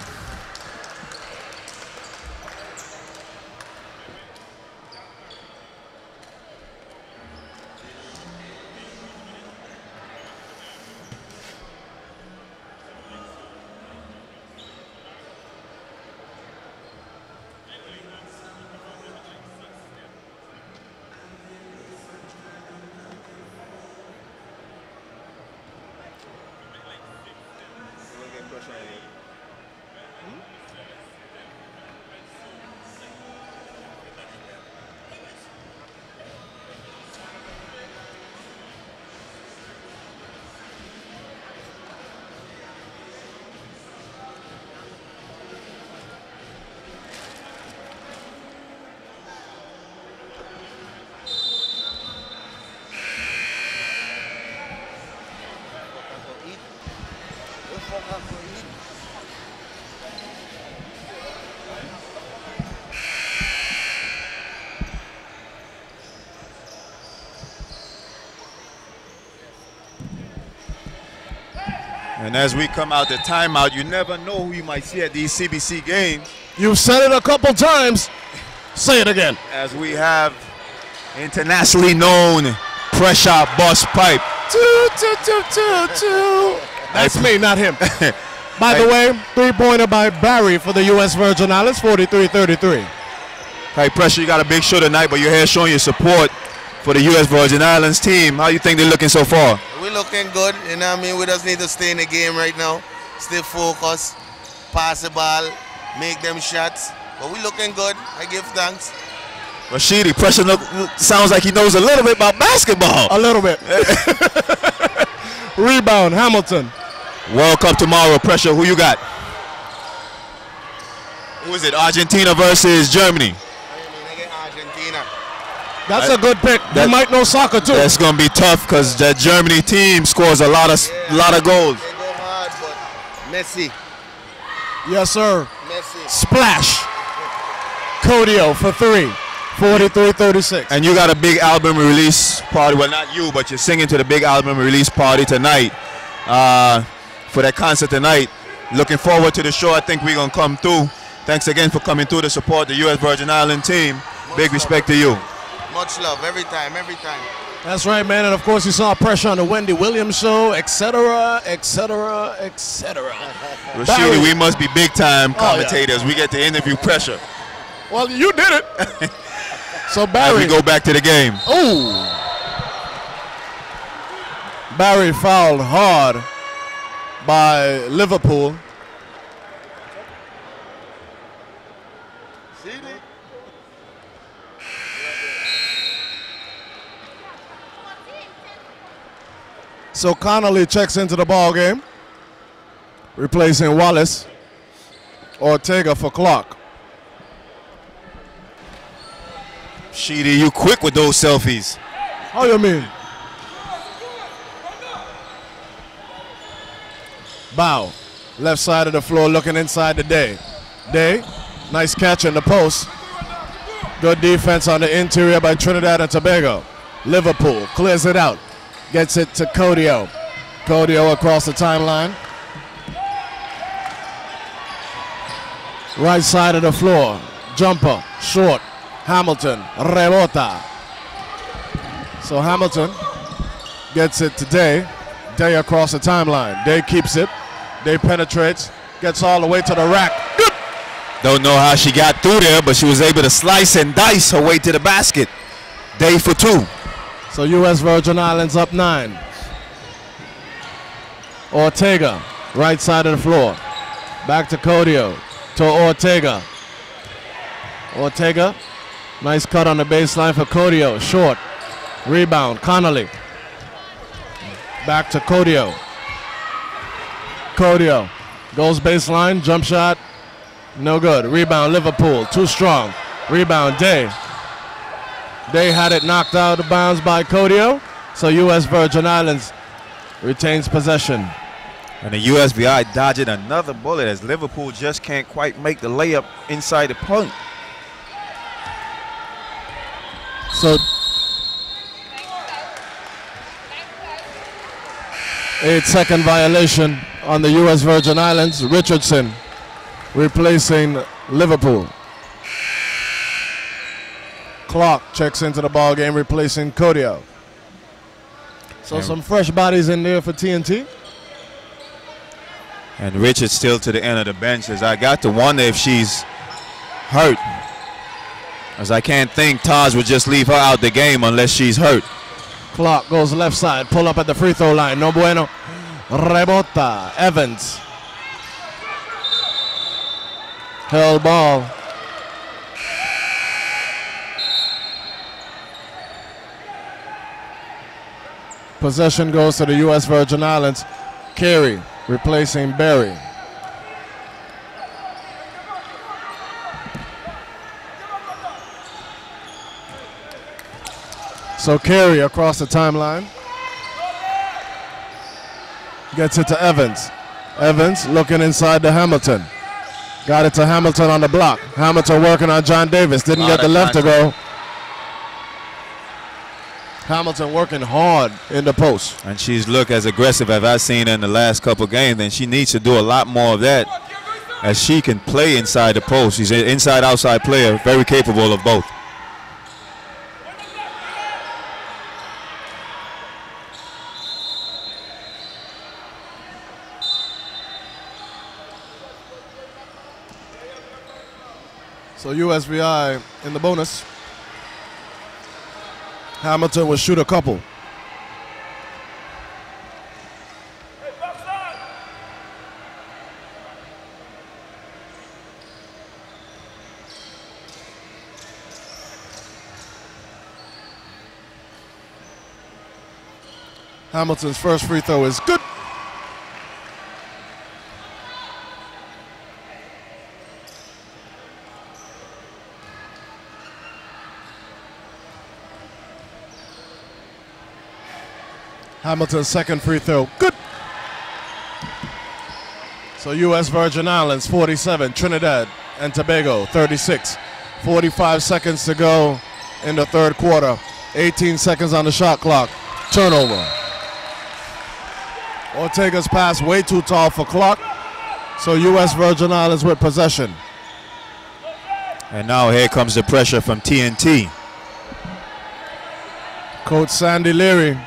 And as we come out the timeout, you never know who you might see at these CBC games. You've said it a couple times. Say it again. As we have internationally known pressure bust pipe. That's me, not him. By the way, three-pointer by Barry for the U.S. Virgin Islands, 43-33. Hey, Pressure, you got a big show tonight, but you're here showing your support for the U.S. Virgin Islands team. How you think they're looking so far? We're looking good, you know what I mean? We just need to stay in the game right now, stay focused, pass the ball, make them shots. But we're looking good. I give thanks. Rashidi, Pressure sounds like he knows a little bit about basketball. A little bit. Rebound, Hamilton. World Cup tomorrow, Pressure, who you got? Who is it, Argentina versus Germany? Argentina. That's a good pick. They might know soccer too. That's going to be tough because that Germany team scores a lot of goals. They go hard, but Messi. Yes, sir. Messi. Splash. Codio for 3. 43-36. And you got a big album release party. Well, not you, but you're singing to the big album release party tonight. For that concert tonight. Looking forward to the show. I think we're going to come through. Thanks again for coming through to support the U.S. Virgin Island team. Big respect to you. Much love, every time, every time. That's right, man. And of course, you saw Pressure on the Wendy Williams show, etc., etc., etc. Rashidi, we must be big time commentators. Oh, yeah. We get to interview Pressure. Well, you did it. So Barry. As we go back to the game. Oh. Barry fouled hard by Liverpool. So Connolly checks into the ball game, replacing Wallace. Ortega for Clark. Sheedy, you quick with those selfies. How you mean? Bow, left side of the floor, looking inside the Day. Day, nice catch in the post. Good defense on the interior by Trinidad and Tobago. Liverpool clears it out, gets it to Codio. Codio across the timeline. Right side of the floor, jumper, short. Hamilton, rebota. So Hamilton gets it to Day. Day across the timeline. Day keeps it. Day penetrates, gets all the way to the rack. Good. Don't know how she got through there, but she was able to slice and dice her way to the basket. Day for 2. So U.S. Virgin Islands up 9. Ortega, right side of the floor. Back to Codio, to Ortega. Ortega, nice cut on the baseline for Codio, short. Rebound, Connolly. Back to Codio. Codio goes baseline, jump shot, no good. Rebound, Liverpool, too strong. Rebound, Day. Day had it knocked out of bounds by Codio, so U.S. Virgin Islands retains possession. And the USVI dodging another bullet as Liverpool just can't quite make the layup inside the paint. So 8-second violation on the U.S. Virgin Islands. Richardson replacing Liverpool. Clark checks into the ball game, replacing Codio. So some fresh bodies in there for TNT. And Richards still to the end of the bench, as I got to wonder if she's hurt. As I can't think Taj would just leave her out the game unless she's hurt. Clark goes left side, pull up at the free throw line, no bueno. Rebota, Evans. Held ball. Possession goes to the U.S. Virgin Islands. Carey replacing Berry. So Carey across the timeline. Gets it to Evans. Evans looking inside to Hamilton. Got it to Hamilton on the block. Hamilton working on John Davis. Didn't get the left to go. Hamilton working hard in the post. And she's looked as aggressive as I've seen her in the last couple games, and she needs to do a lot more of that as she can play inside the post. She's an inside-outside player, very capable of both. So USVI in the bonus. Hamilton will shoot a couple. Hamilton's first free throw is good. Hamilton's second free throw, good. So U.S. Virgin Islands 47, Trinidad and Tobago 36. 45 seconds to go in the third quarter. 18 seconds on the shot clock. Turnover. Ortega's pass way too tall for Clark. So U.S. Virgin Islands with possession. And now here comes the pressure from TNT. Coach Sandy Leary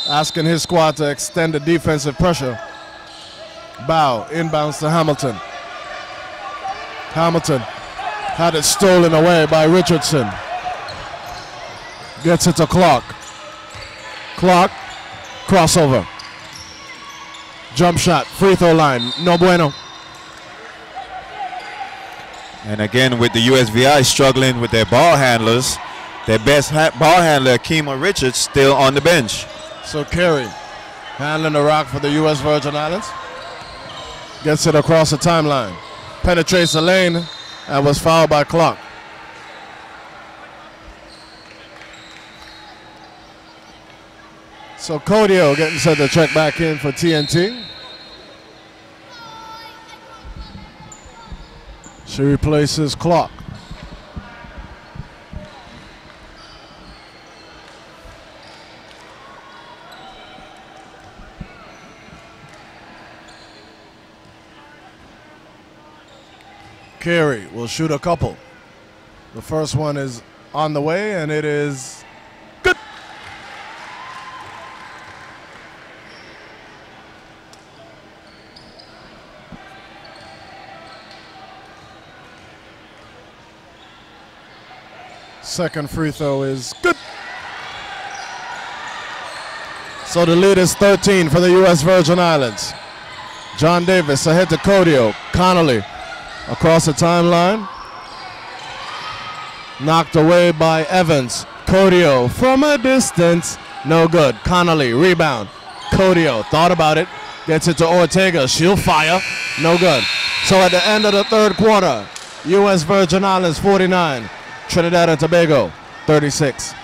asking his squad to extend the defensive pressure. Bow, inbounds to Hamilton. Hamilton had it stolen away by Richardson. Gets it to Clark. Clark, crossover. Jump shot, free throw line, no bueno. And again with the USVI struggling with their ball handlers, their best ball handler, Kima Richards, still on the bench. So Carey handling the rock for the U.S. Virgin Islands. Gets it across the timeline. Penetrates the lane and was fouled by Clark. So Codio getting set to check back in for TNT. She replaces Clark. Carey will shoot a couple. The first one is on the way, and it is good. Second free throw is good. So the lead is 13 for the U.S. Virgin Islands. John Davis ahead to Codio. Connolly across the timeline. Knocked away by Evans. Codio from a distance. No good. Connolly, rebound. Codio thought about it. Gets it to Ortega. She'll fire. No good. So at the end of the third quarter, U.S. Virgin Islands 49. Trinidad and Tobago 36.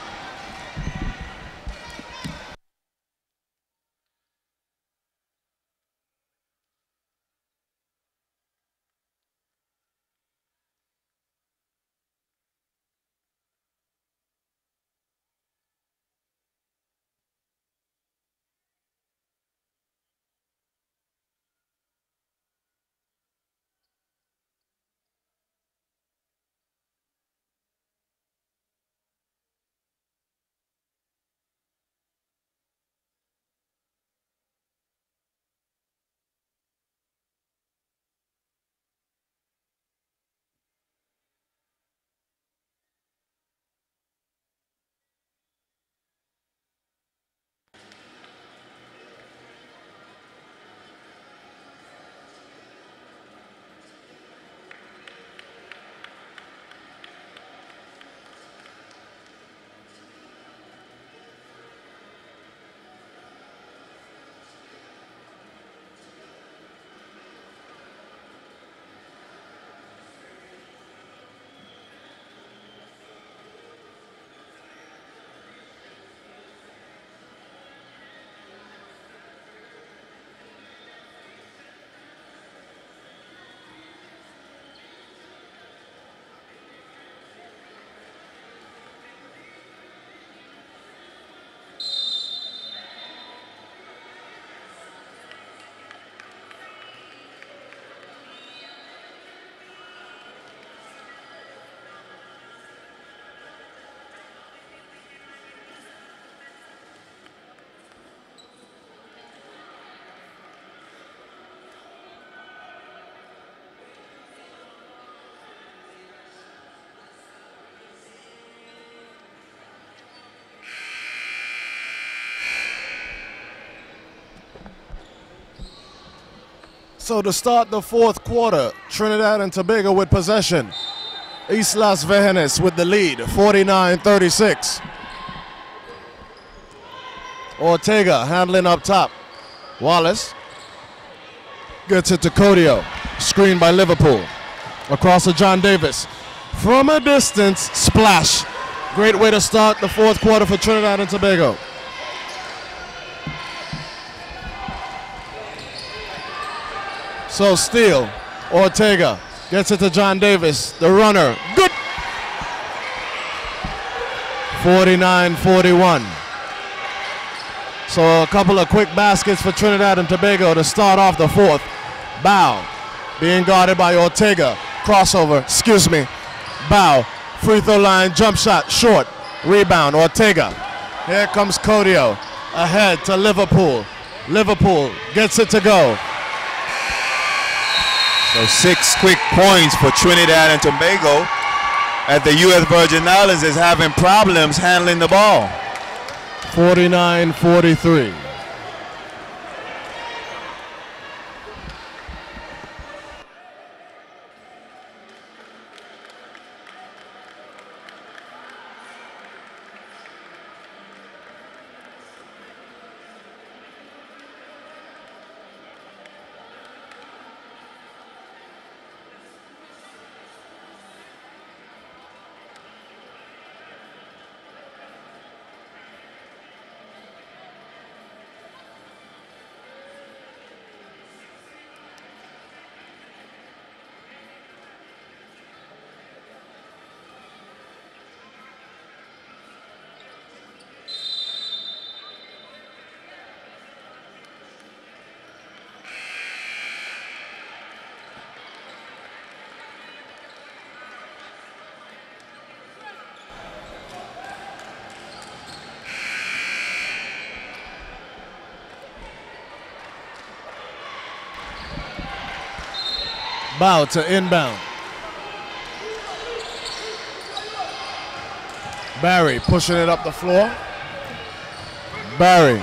So to start the fourth quarter, Trinidad and Tobago with possession. Islas Vejenes with the lead, 49-36. Ortega handling up top. Wallace gets it to Codio. Screen by Liverpool. Across to John Davis. From a distance, splash. Great way to start the fourth quarter for Trinidad and Tobago. So steal, Ortega gets it to John Davis, the runner, good! 49-41. So a couple of quick baskets for Trinidad and Tobago to start off the fourth. Bow, being guarded by Ortega, crossover, Bow, free throw line, jump shot, short, rebound, Ortega. Here comes Codio, ahead to Liverpool. Liverpool gets it to go. So 6 quick points for Trinidad and Tobago, as the U.S. Virgin Islands is having problems handling the ball. 49-43. Bow to inbound. Barry pushing it up the floor. Barry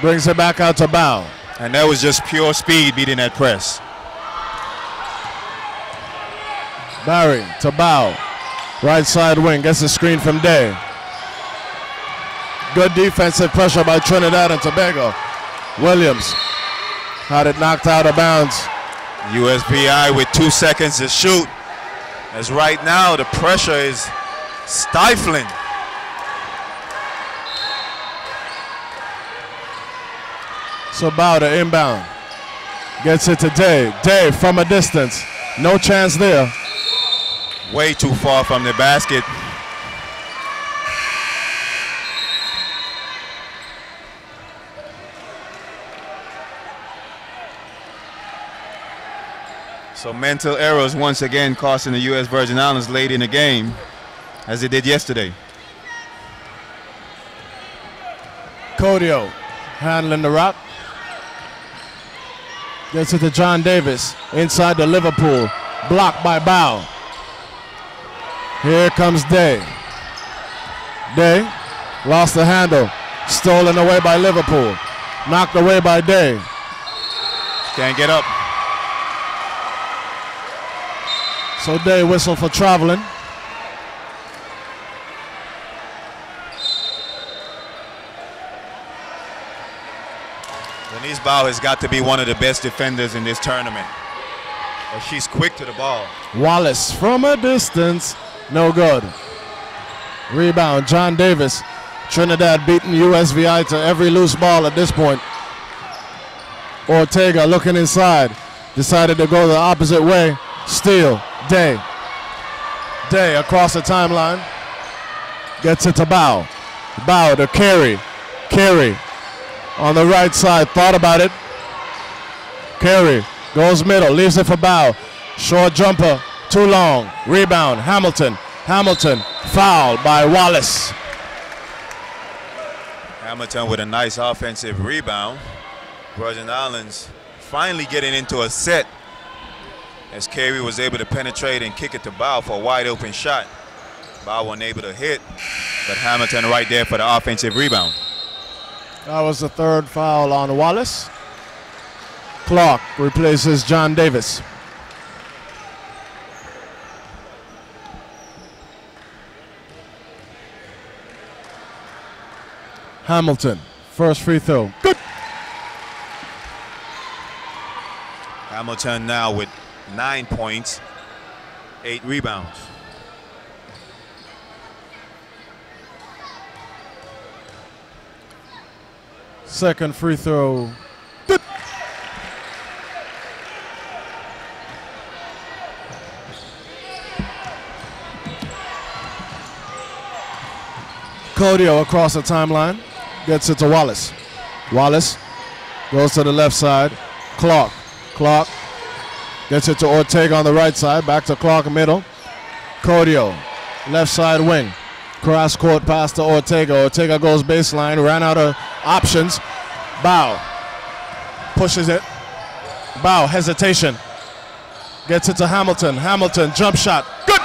brings it back out to Bow. And that was just pure speed beating that press. Barry to Bow. Right side wing, gets a screen from Day. Good defensive pressure by Trinidad and Tobago. Williams had it knocked out of bounds. USVI with 2 seconds to shoot. As right now the pressure is stifling. So Bow to inbound. Gets it to Day. Day from a distance. No chance there. Way too far from the basket. So mental errors once again costing the U.S. Virgin Islands late in the game, as it did yesterday. Codio handling the rock. Gets it to John Davis inside the Liverpool. Blocked by Bow. Here comes Day. Day lost the handle. Stolen away by Liverpool. Knocked away by Day. Can't get up. So Day whistle for traveling. Denise Bow has got to be one of the best defenders in this tournament. She's quick to the ball. Wallace from a distance. No good. Rebound, John Davis. Trinidad beating USVI to every loose ball at this point. Ortega looking inside. Decided to go the opposite way. Steal. Day. Day across the timeline. Gets it to Bow. Bow to Carey. Carey on the right side. Thought about it. Carey goes middle. Leaves it for Bow. Short jumper. Too long. Rebound. Hamilton. Hamilton fouled by Wallace. Hamilton with a nice offensive rebound. Virgin Islands finally getting into a set as Carey was able to penetrate and kick it to Bow for a wide open shot. Bow wasn't able to hit, but Hamilton right there for the offensive rebound. That was the third foul on Wallace. Clark replaces John Davis. Hamilton, first free throw. Good. Hamilton now with 9 points, 8 rebounds. Second free throw. Good. Codio across the timeline. Gets it to Wallace. Wallace goes to the left side. Clark. Clark gets it to Ortega on the right side. Back to Clark middle. Codio, left side wing. Cross court pass to Ortega. Ortega goes baseline. Ran out of options. Bow pushes it. Bow hesitation. Gets it to Hamilton. Hamilton jump shot. Good.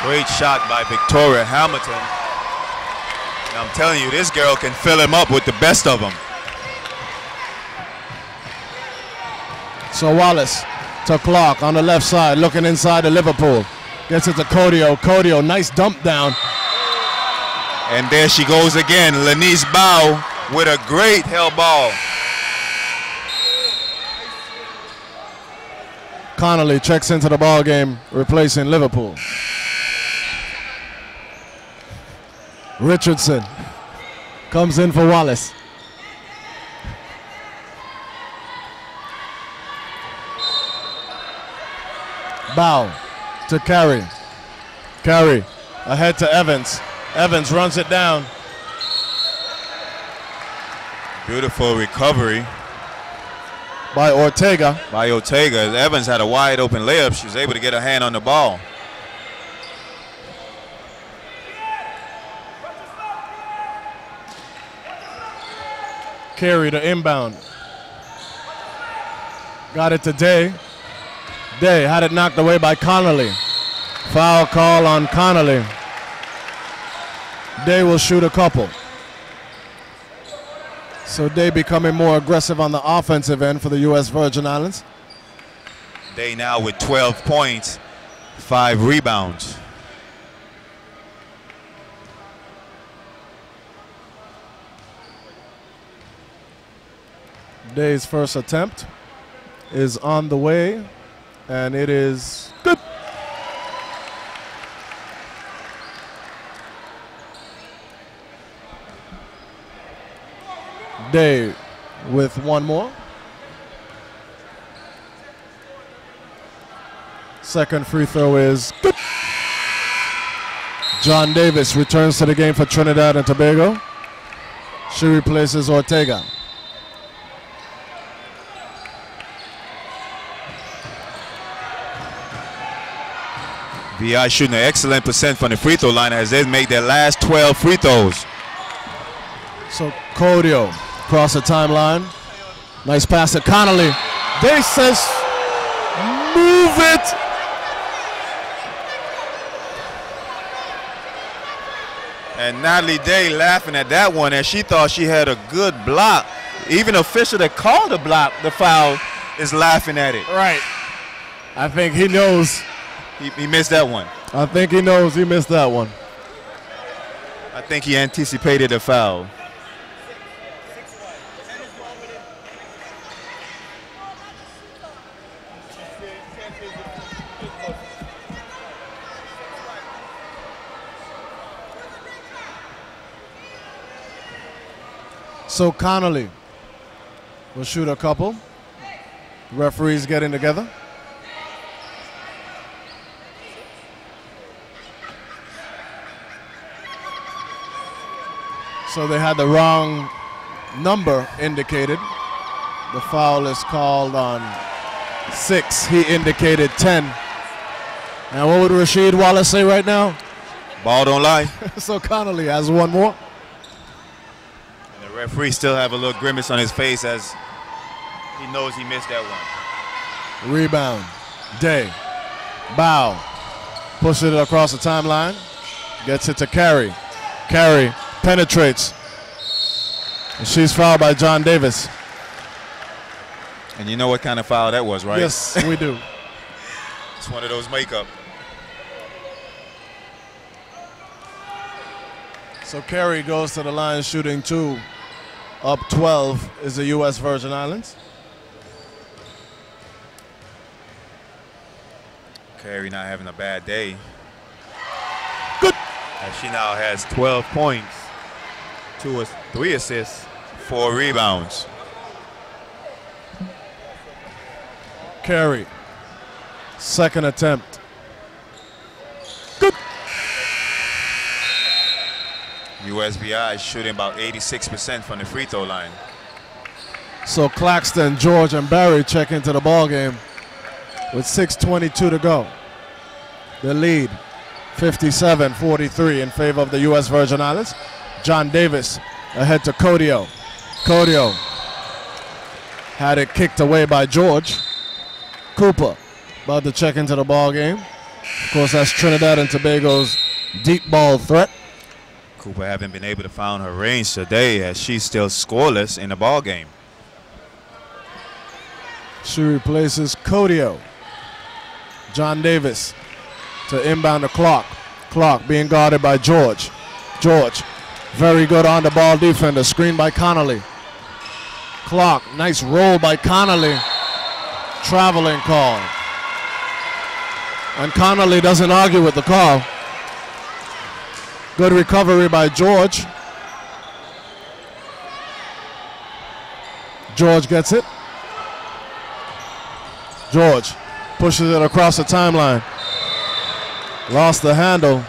Great shot by Victoria Hamilton. And I'm telling you, this girl can fill him up with the best of them. So Wallace to Clark on the left side, looking inside the Liverpool. Gets it to Codio. Codio, nice dump down. And there she goes again. Lenice Bow with a great hell ball. Connolly checks into the ball game, replacing Liverpool. Richardson comes in for Wallace. Bow to Carey. Carey ahead to Evans. Evans runs it down. Beautiful recovery By Ortega. by Ortega. Evans had a wide open layup. She was able to get her hand on the ball. Carey to inbound. Got it to Day. Day had it knocked away by Connolly. Foul call on Connolly. Day will shoot a couple. So Day becoming more aggressive on the offensive end for the U.S. Virgin Islands. Day now with 12 points, 5 rebounds. Day's first attempt is on the way, and it is good. Day with one more. Second free throw is good. John Davis returns to the game for Trinidad and Tobago. She replaces Ortega. VI shooting an excellent percent from the free throw line as they make their last 12 free throws. So Codio across the timeline. Nice pass to Connolly. Day says, move it. And Natalie Day laughing at that one as she thought she had a good block. Even the official that called the block, the foul, is laughing at it. Right. I think he knows. He missed that one. I think he knows he missed that one. I think he anticipated a foul. So Connolly will shoot a couple. Referees getting together. So they had the wrong number indicated. The foul is called on 6. He indicated 10. And what would Rasheed Wallace say right now? Ball don't lie. So Connolly has one more. And the referee still have a little grimace on his face as he knows he missed that one. Rebound. Day. Bow. Pushes it across the timeline. Gets it to Carey. Carey penetrates. And she's fouled by John Davis. And you know what kind of foul that was, right? Yes, we do. It's one of those makeup. So Carey goes to the line shooting 2. Up 12 is the U.S. Virgin Islands. Carey not having a bad day. Good. And she now has 12 points, 3 assists, 4 rebounds. Carey, second attempt. Good. USVI shooting about 86% from the free throw line. So Claxton, George, and Barry check into the ball game with 6:22 to go. The lead, 57-43 in favor of the U.S. Virgin Islands. John Davis ahead to Codio. Codio had it kicked away by George. Cooper about to check into the ball game. Of course, that's Trinidad and Tobago's deep ball threat. Cooper haven't been able to find her range today as she's still scoreless in the ball game. She replaces Codio. John Davis to inbound the clock. Clock being guarded by George. George, very good on the ball defender. Screen by Connolly. Clock, nice roll by Connolly. Traveling call. And Connolly doesn't argue with the call. Good recovery by George. George gets it. George pushes it across the timeline. Lost the handle.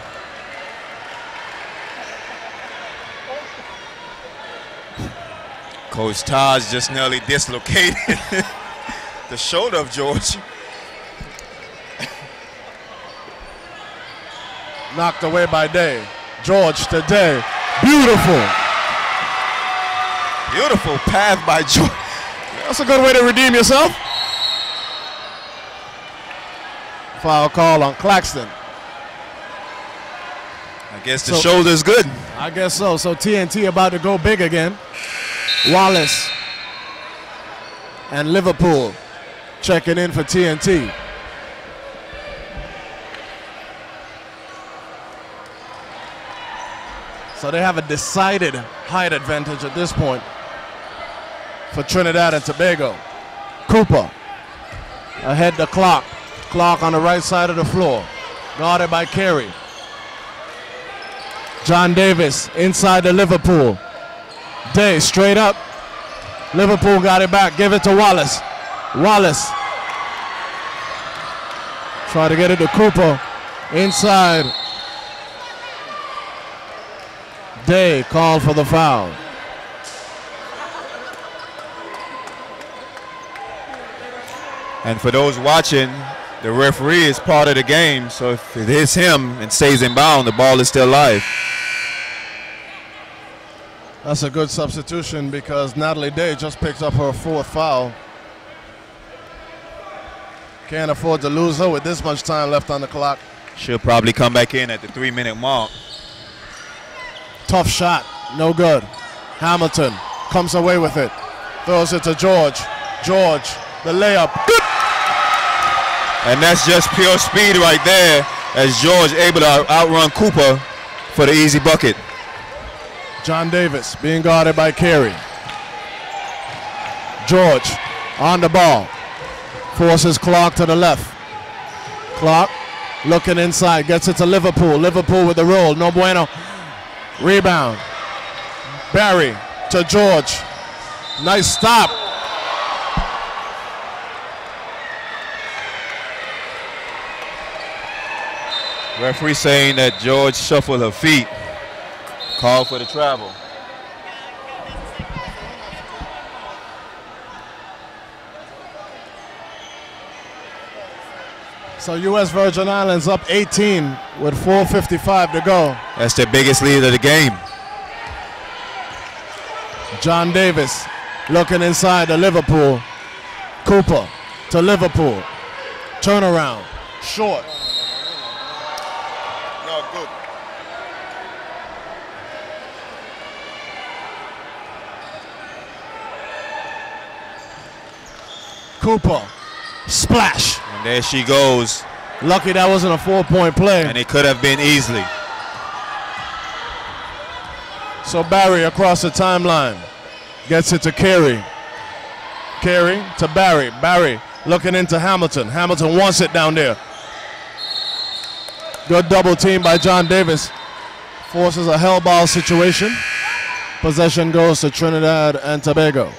Coach Taj just nearly dislocated the shoulder of George. Knocked away by Day. George to Day. Beautiful. Beautiful path by George. That's a good way to redeem yourself. Foul call on Claxton. I guess the shoulder's good. I guess so. So TNT about to go big again. Wallace and Liverpool checking in for TNT. So they have a decided height advantage at this point for Trinidad and Tobago. Cooper ahead the clock. Clock on the right side of the floor. Guarded by Carey. John Davis inside the Liverpool. Day straight up. Liverpool got it back. Give it to Wallace. Wallace. Try to get it to Cooper. Inside. Day called for the foul. And for those watching, the referee is part of the game, so if it hits him and stays in bound, the ball is still live. That's a good substitution because Natalie Day just picked up her 4th foul. Can't afford to lose her with this much time left on the clock. She'll probably come back in at the 3-minute mark. Tough shot, no good. Hamilton comes away with it. Throws it to George. George, the layup. Good. And that's just pure speed right there as George able to outrun Cooper for the easy bucket. John Davis being guarded by Carey. George on the ball. Forces Clark to the left. Clark looking inside, gets it to Liverpool. Liverpool with the roll, no bueno. Rebound. Barry to George. Nice stop. Referee saying that George shuffled her feet. Call for the travel. So U.S. Virgin Islands up 18 with 4:55 to go. That's their biggest lead of the game. John Davis looking inside to Liverpool. Cooper to Liverpool. Turnaround. Short. No, good. Cooper. Splash. And there she goes. Lucky that wasn't a 4-point play. And it could have been easily. So Barry across the timeline. Gets it to Carey. Carey to Barry. Barry looking into Hamilton. Hamilton wants it down there. Good double team by John Davis. Forces a hell ball situation. Possession goes to Trinidad and Tobago.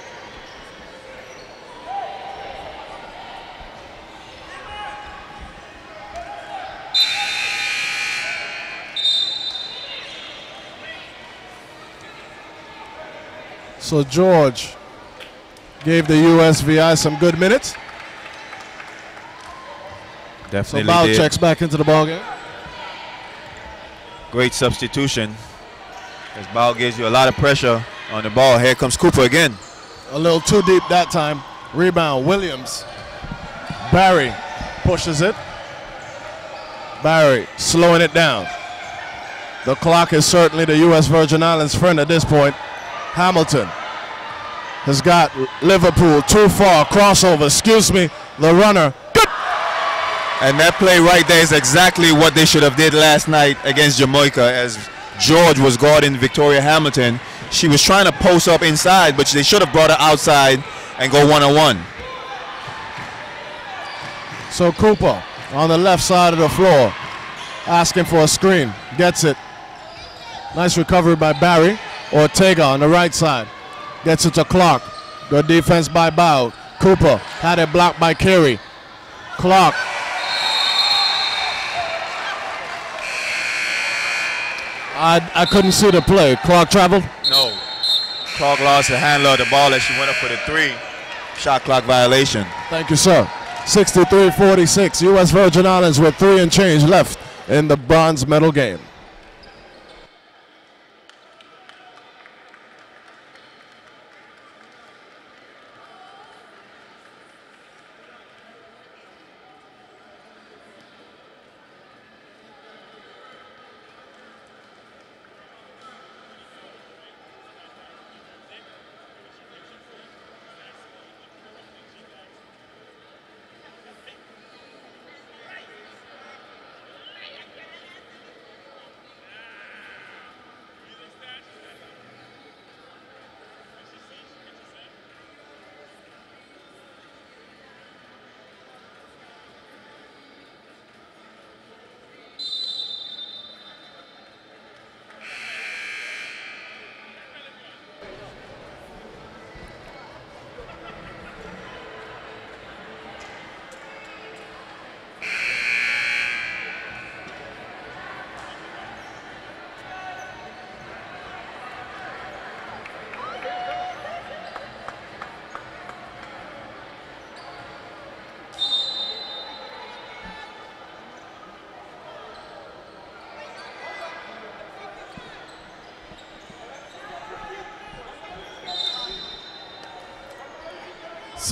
So George gave the USVI some good minutes. Definitely so Ball did. checks back into the ballgame. Great substitution. As Ball gives you a lot of pressure on the ball. Here comes Cooper again. A little too deep that time. Rebound, Williams. Barry pushes it. Barry slowing it down. The clock is certainly the U.S. Virgin Islands' friend at this point. Hamilton has got Liverpool too far. Crossover, excuse me, the runner. Good. And that play right there is exactly what they should have did last night against Jamaica as George was guarding Victoria Hamilton. She was trying to post up inside, but they should have brought her outside and go one-on-one. So Cooper on the left side of the floor, asking for a screen. Gets it. Nice recovery by Barry. Ortega on the right side. Gets it to Clark. Good defense by Bow. Cooper had it blocked by Carey. Clark. I couldn't see the play. Clark traveled? No. Clark lost the handler of the ball as she went up for the 3. Shot clock violation. Thank you, sir. 63-46. U.S. Virgin Islands with 3 and change left in the bronze medal game.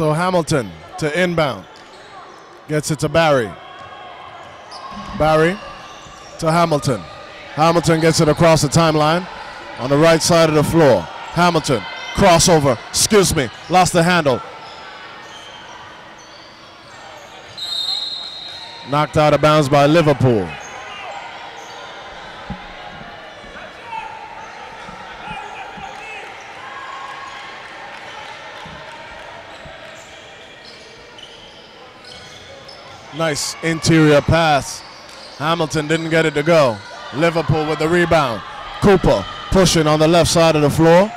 So Hamilton to inbound. Gets it to Barry. Barry to Hamilton. Hamilton gets it across the timeline on the right side of the floor. Hamilton, crossover, excuse me, lost the handle. Knocked out of bounds by Liverpool. Nice interior pass. Hamilton didn't get it to go. Liverpool with the rebound. Cooper pushing on the left side of the floor.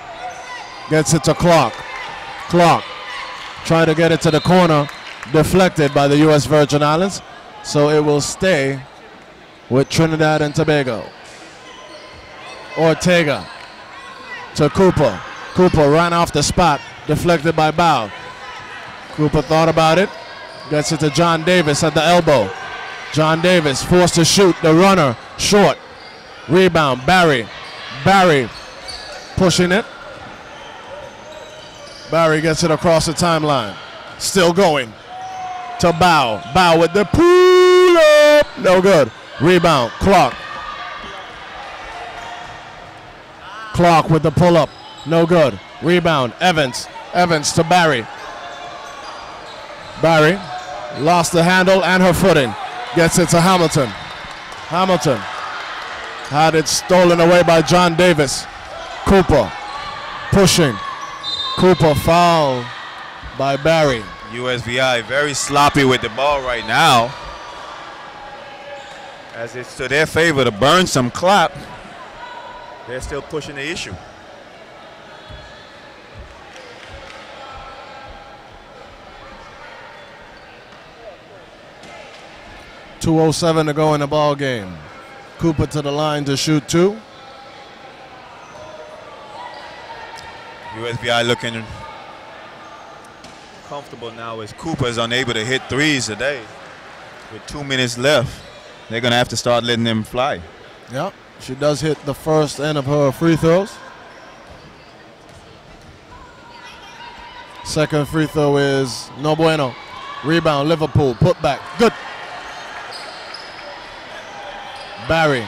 Gets it to Clark. Clark trying to get it to the corner. Deflected by the U.S. Virgin Islands. So it will stay with Trinidad and Tobago. Ortega to Cooper. Cooper ran off the spot. Deflected by Bow. Cooper thought about it. Gets it to John Davis at the elbow. John Davis forced to shoot. The runner short. Rebound. Barry. Barry pushing it. Barry gets it across the timeline. Still going to Bow. Bow with the pull up. No good. Rebound. Clark. Clark with the pull up. No good. Rebound. Evans. Evans to Barry. Barry lost the handle and her footing. Gets it to Hamilton. Hamilton had it stolen away by John Davis. Cooper pushing. Cooper fouled by Barry. USVI very sloppy with the ball right now. As it's to their favor to burn some clock, they're still pushing the issue. .207 to go in the ball game. Cooper to the line to shoot two. USVI looking comfortable now as Cooper is unable to hit threes today. With 2 minutes left, they're going to have to start letting them fly. Yeah, she does hit the first end of her free throws. Second free throw is no bueno. Rebound, Liverpool, put back, good. Barry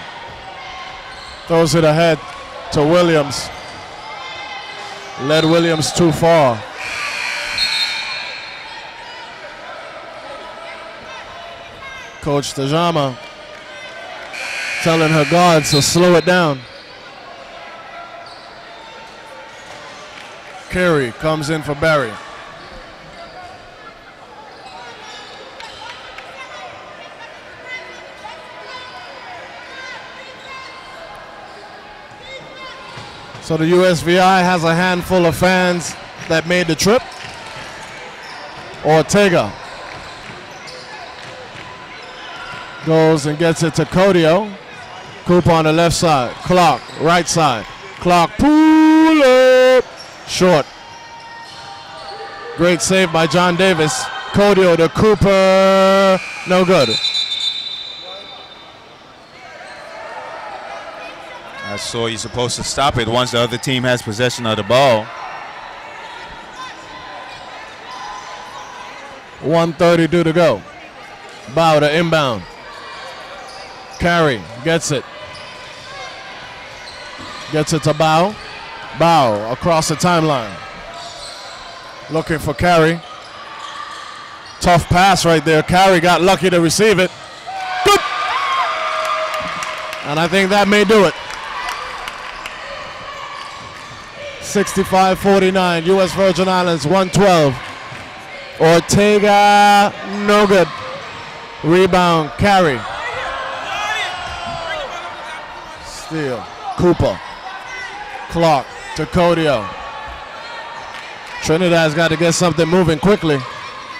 throws it ahead to Williams. Led Williams too far. Coach Tajama telling her guards to slow it down. Carey comes in for Barry. So the USVI has a handful of fans that made the trip. Ortega goes and gets it to Codio. Cooper on the left side. Clark, right side. Clark, pull up. Short. Great save by John Davis. Codio to Cooper. No good. I saw you're supposed to stop it once the other team has possession of the ball. 1:32 to go. Bow to inbound. Carey gets it. Gets it to Bow. Bow across the timeline. Looking for Carey. Tough pass right there. Carey got lucky to receive it. Good. And I think that may do it. 65-49, U.S. Virgin Islands, 112. Ortega, no good. Rebound, Carey. Steal, Cooper. Clark to Codio. Trinidad's got to get something moving quickly.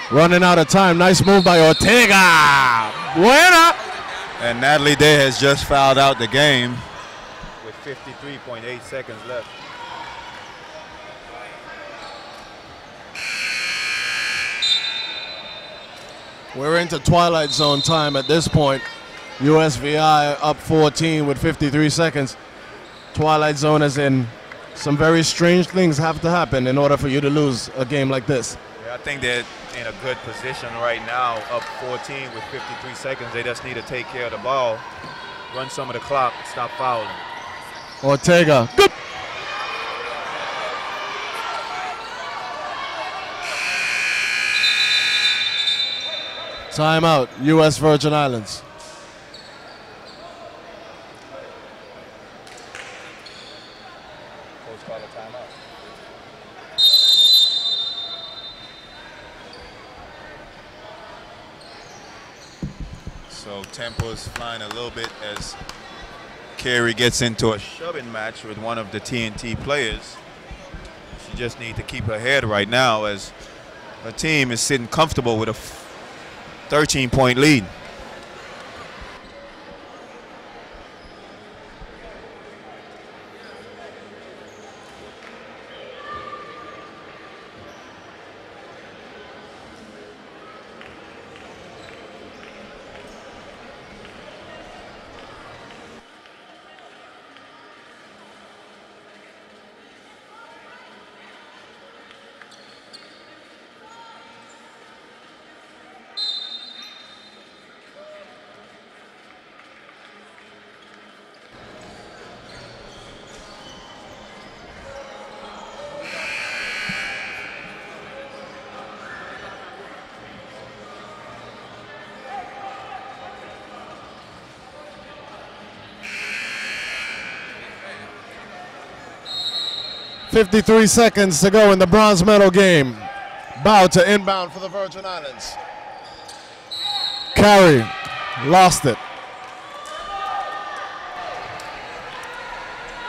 Running out of time. Nice move by Ortega. Buena. And Natalie Day has just fouled out the game with 53.8 seconds left. We're into twilight zone time at this point. USVI up 14 with 53 seconds. Twilight zone as in some very strange things have to happen in order for you to lose a game like this. Yeah, I think they're in a good position right now, up 14 with 53 seconds. They just need to take care of the ball, run some of the clock, stop fouling. Ortega. Good. Timeout, U.S. Virgin Islands. Coach call a timeout. So tempo's flying a little bit as Carey gets into a shoving match with one of the TNT players. She just needs to keep her head right now as her team is sitting comfortable with a 13-point lead. .53 seconds to go in the bronze medal game. Bow to inbound for the Virgin Islands. Carey lost it.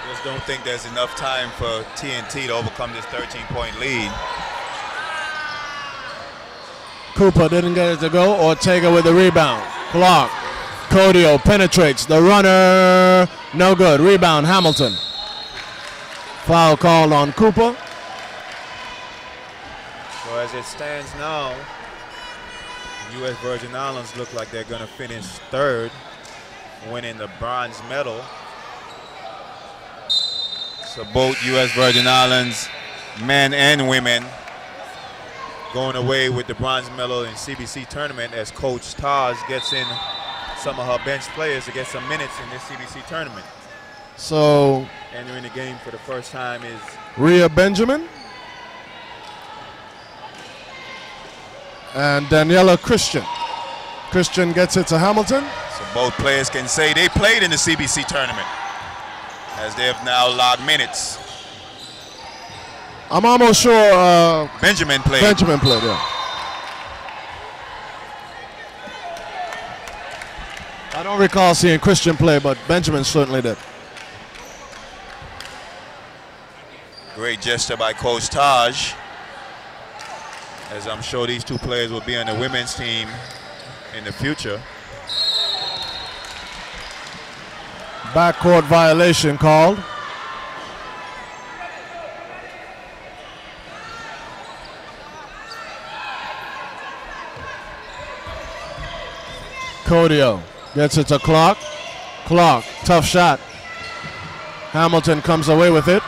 Just don't think there's enough time for TNT to overcome this 13-point lead. Cooper didn't get it to go. Ortega with the rebound. Clark. Codio penetrates. The runner. No good. Rebound, Hamilton. Foul called on Cooper. So as it stands now, U.S. Virgin Islands look like they're going to finish third, winning the bronze medal. So both U.S. Virgin Islands, men and women, going away with the bronze medal in CBC tournament as Coach Taj gets in some of her bench players to get some minutes in this CBC tournament. So entering the game for the first time is Rhea Benjamin and Daniela Christian. Christian gets it to Hamilton. So both players can say they played in the CBC tournament as they have now logged minutes. I'm almost sure Benjamin played. Benjamin played, yeah. I don't recall seeing Christian play, but Benjamin certainly did. Great gesture by Coach Taj, as I'm sure these two players will be on the women's team in the future. Backcourt violation called. Codio gets it to Clark. Clark, tough shot. Hamilton comes away with it.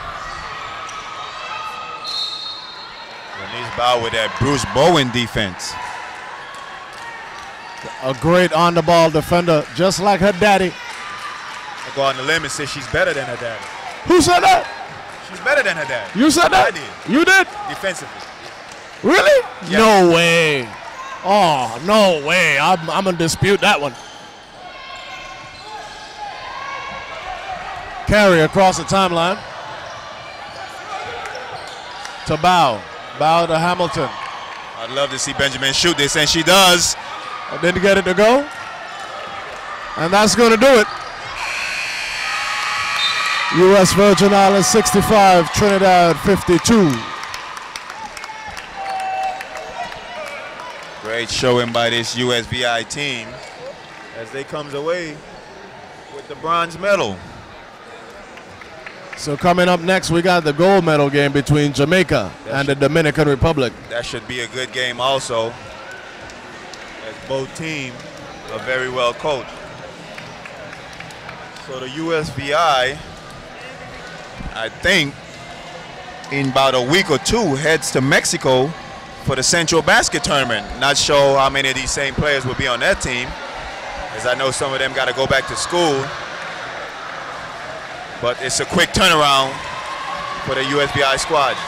Bow with that Bruce Bowen defense. A great on-the-ball defender, just like her daddy. I go on the limb and say she's better than her daddy. Who said that? She's better than her daddy. You said that? I did. You did? Defensively. Really? Yeah. No way. Oh, no way. I'm going to dispute that one. Carey across the timeline. To Bow. Bow to Hamilton. I'd love to see Benjamin shoot this, and she does. I didn't get it to go. And that's going to do it. U.S. Virgin Islands 65, Trinidad 52. Great showing by this USVI team as they comes away with the bronze medal. So coming up next, we got the gold medal game between Jamaica and the Dominican Republic. That should be a good game also, as both teams are very well coached. So the USVI, I think, in about a week or two, heads to Mexico for the Central Basket Tournament. Not sure how many of these same players will be on that team, as I know some of them got to go back to school. But it's a quick turnaround for the USBI squad.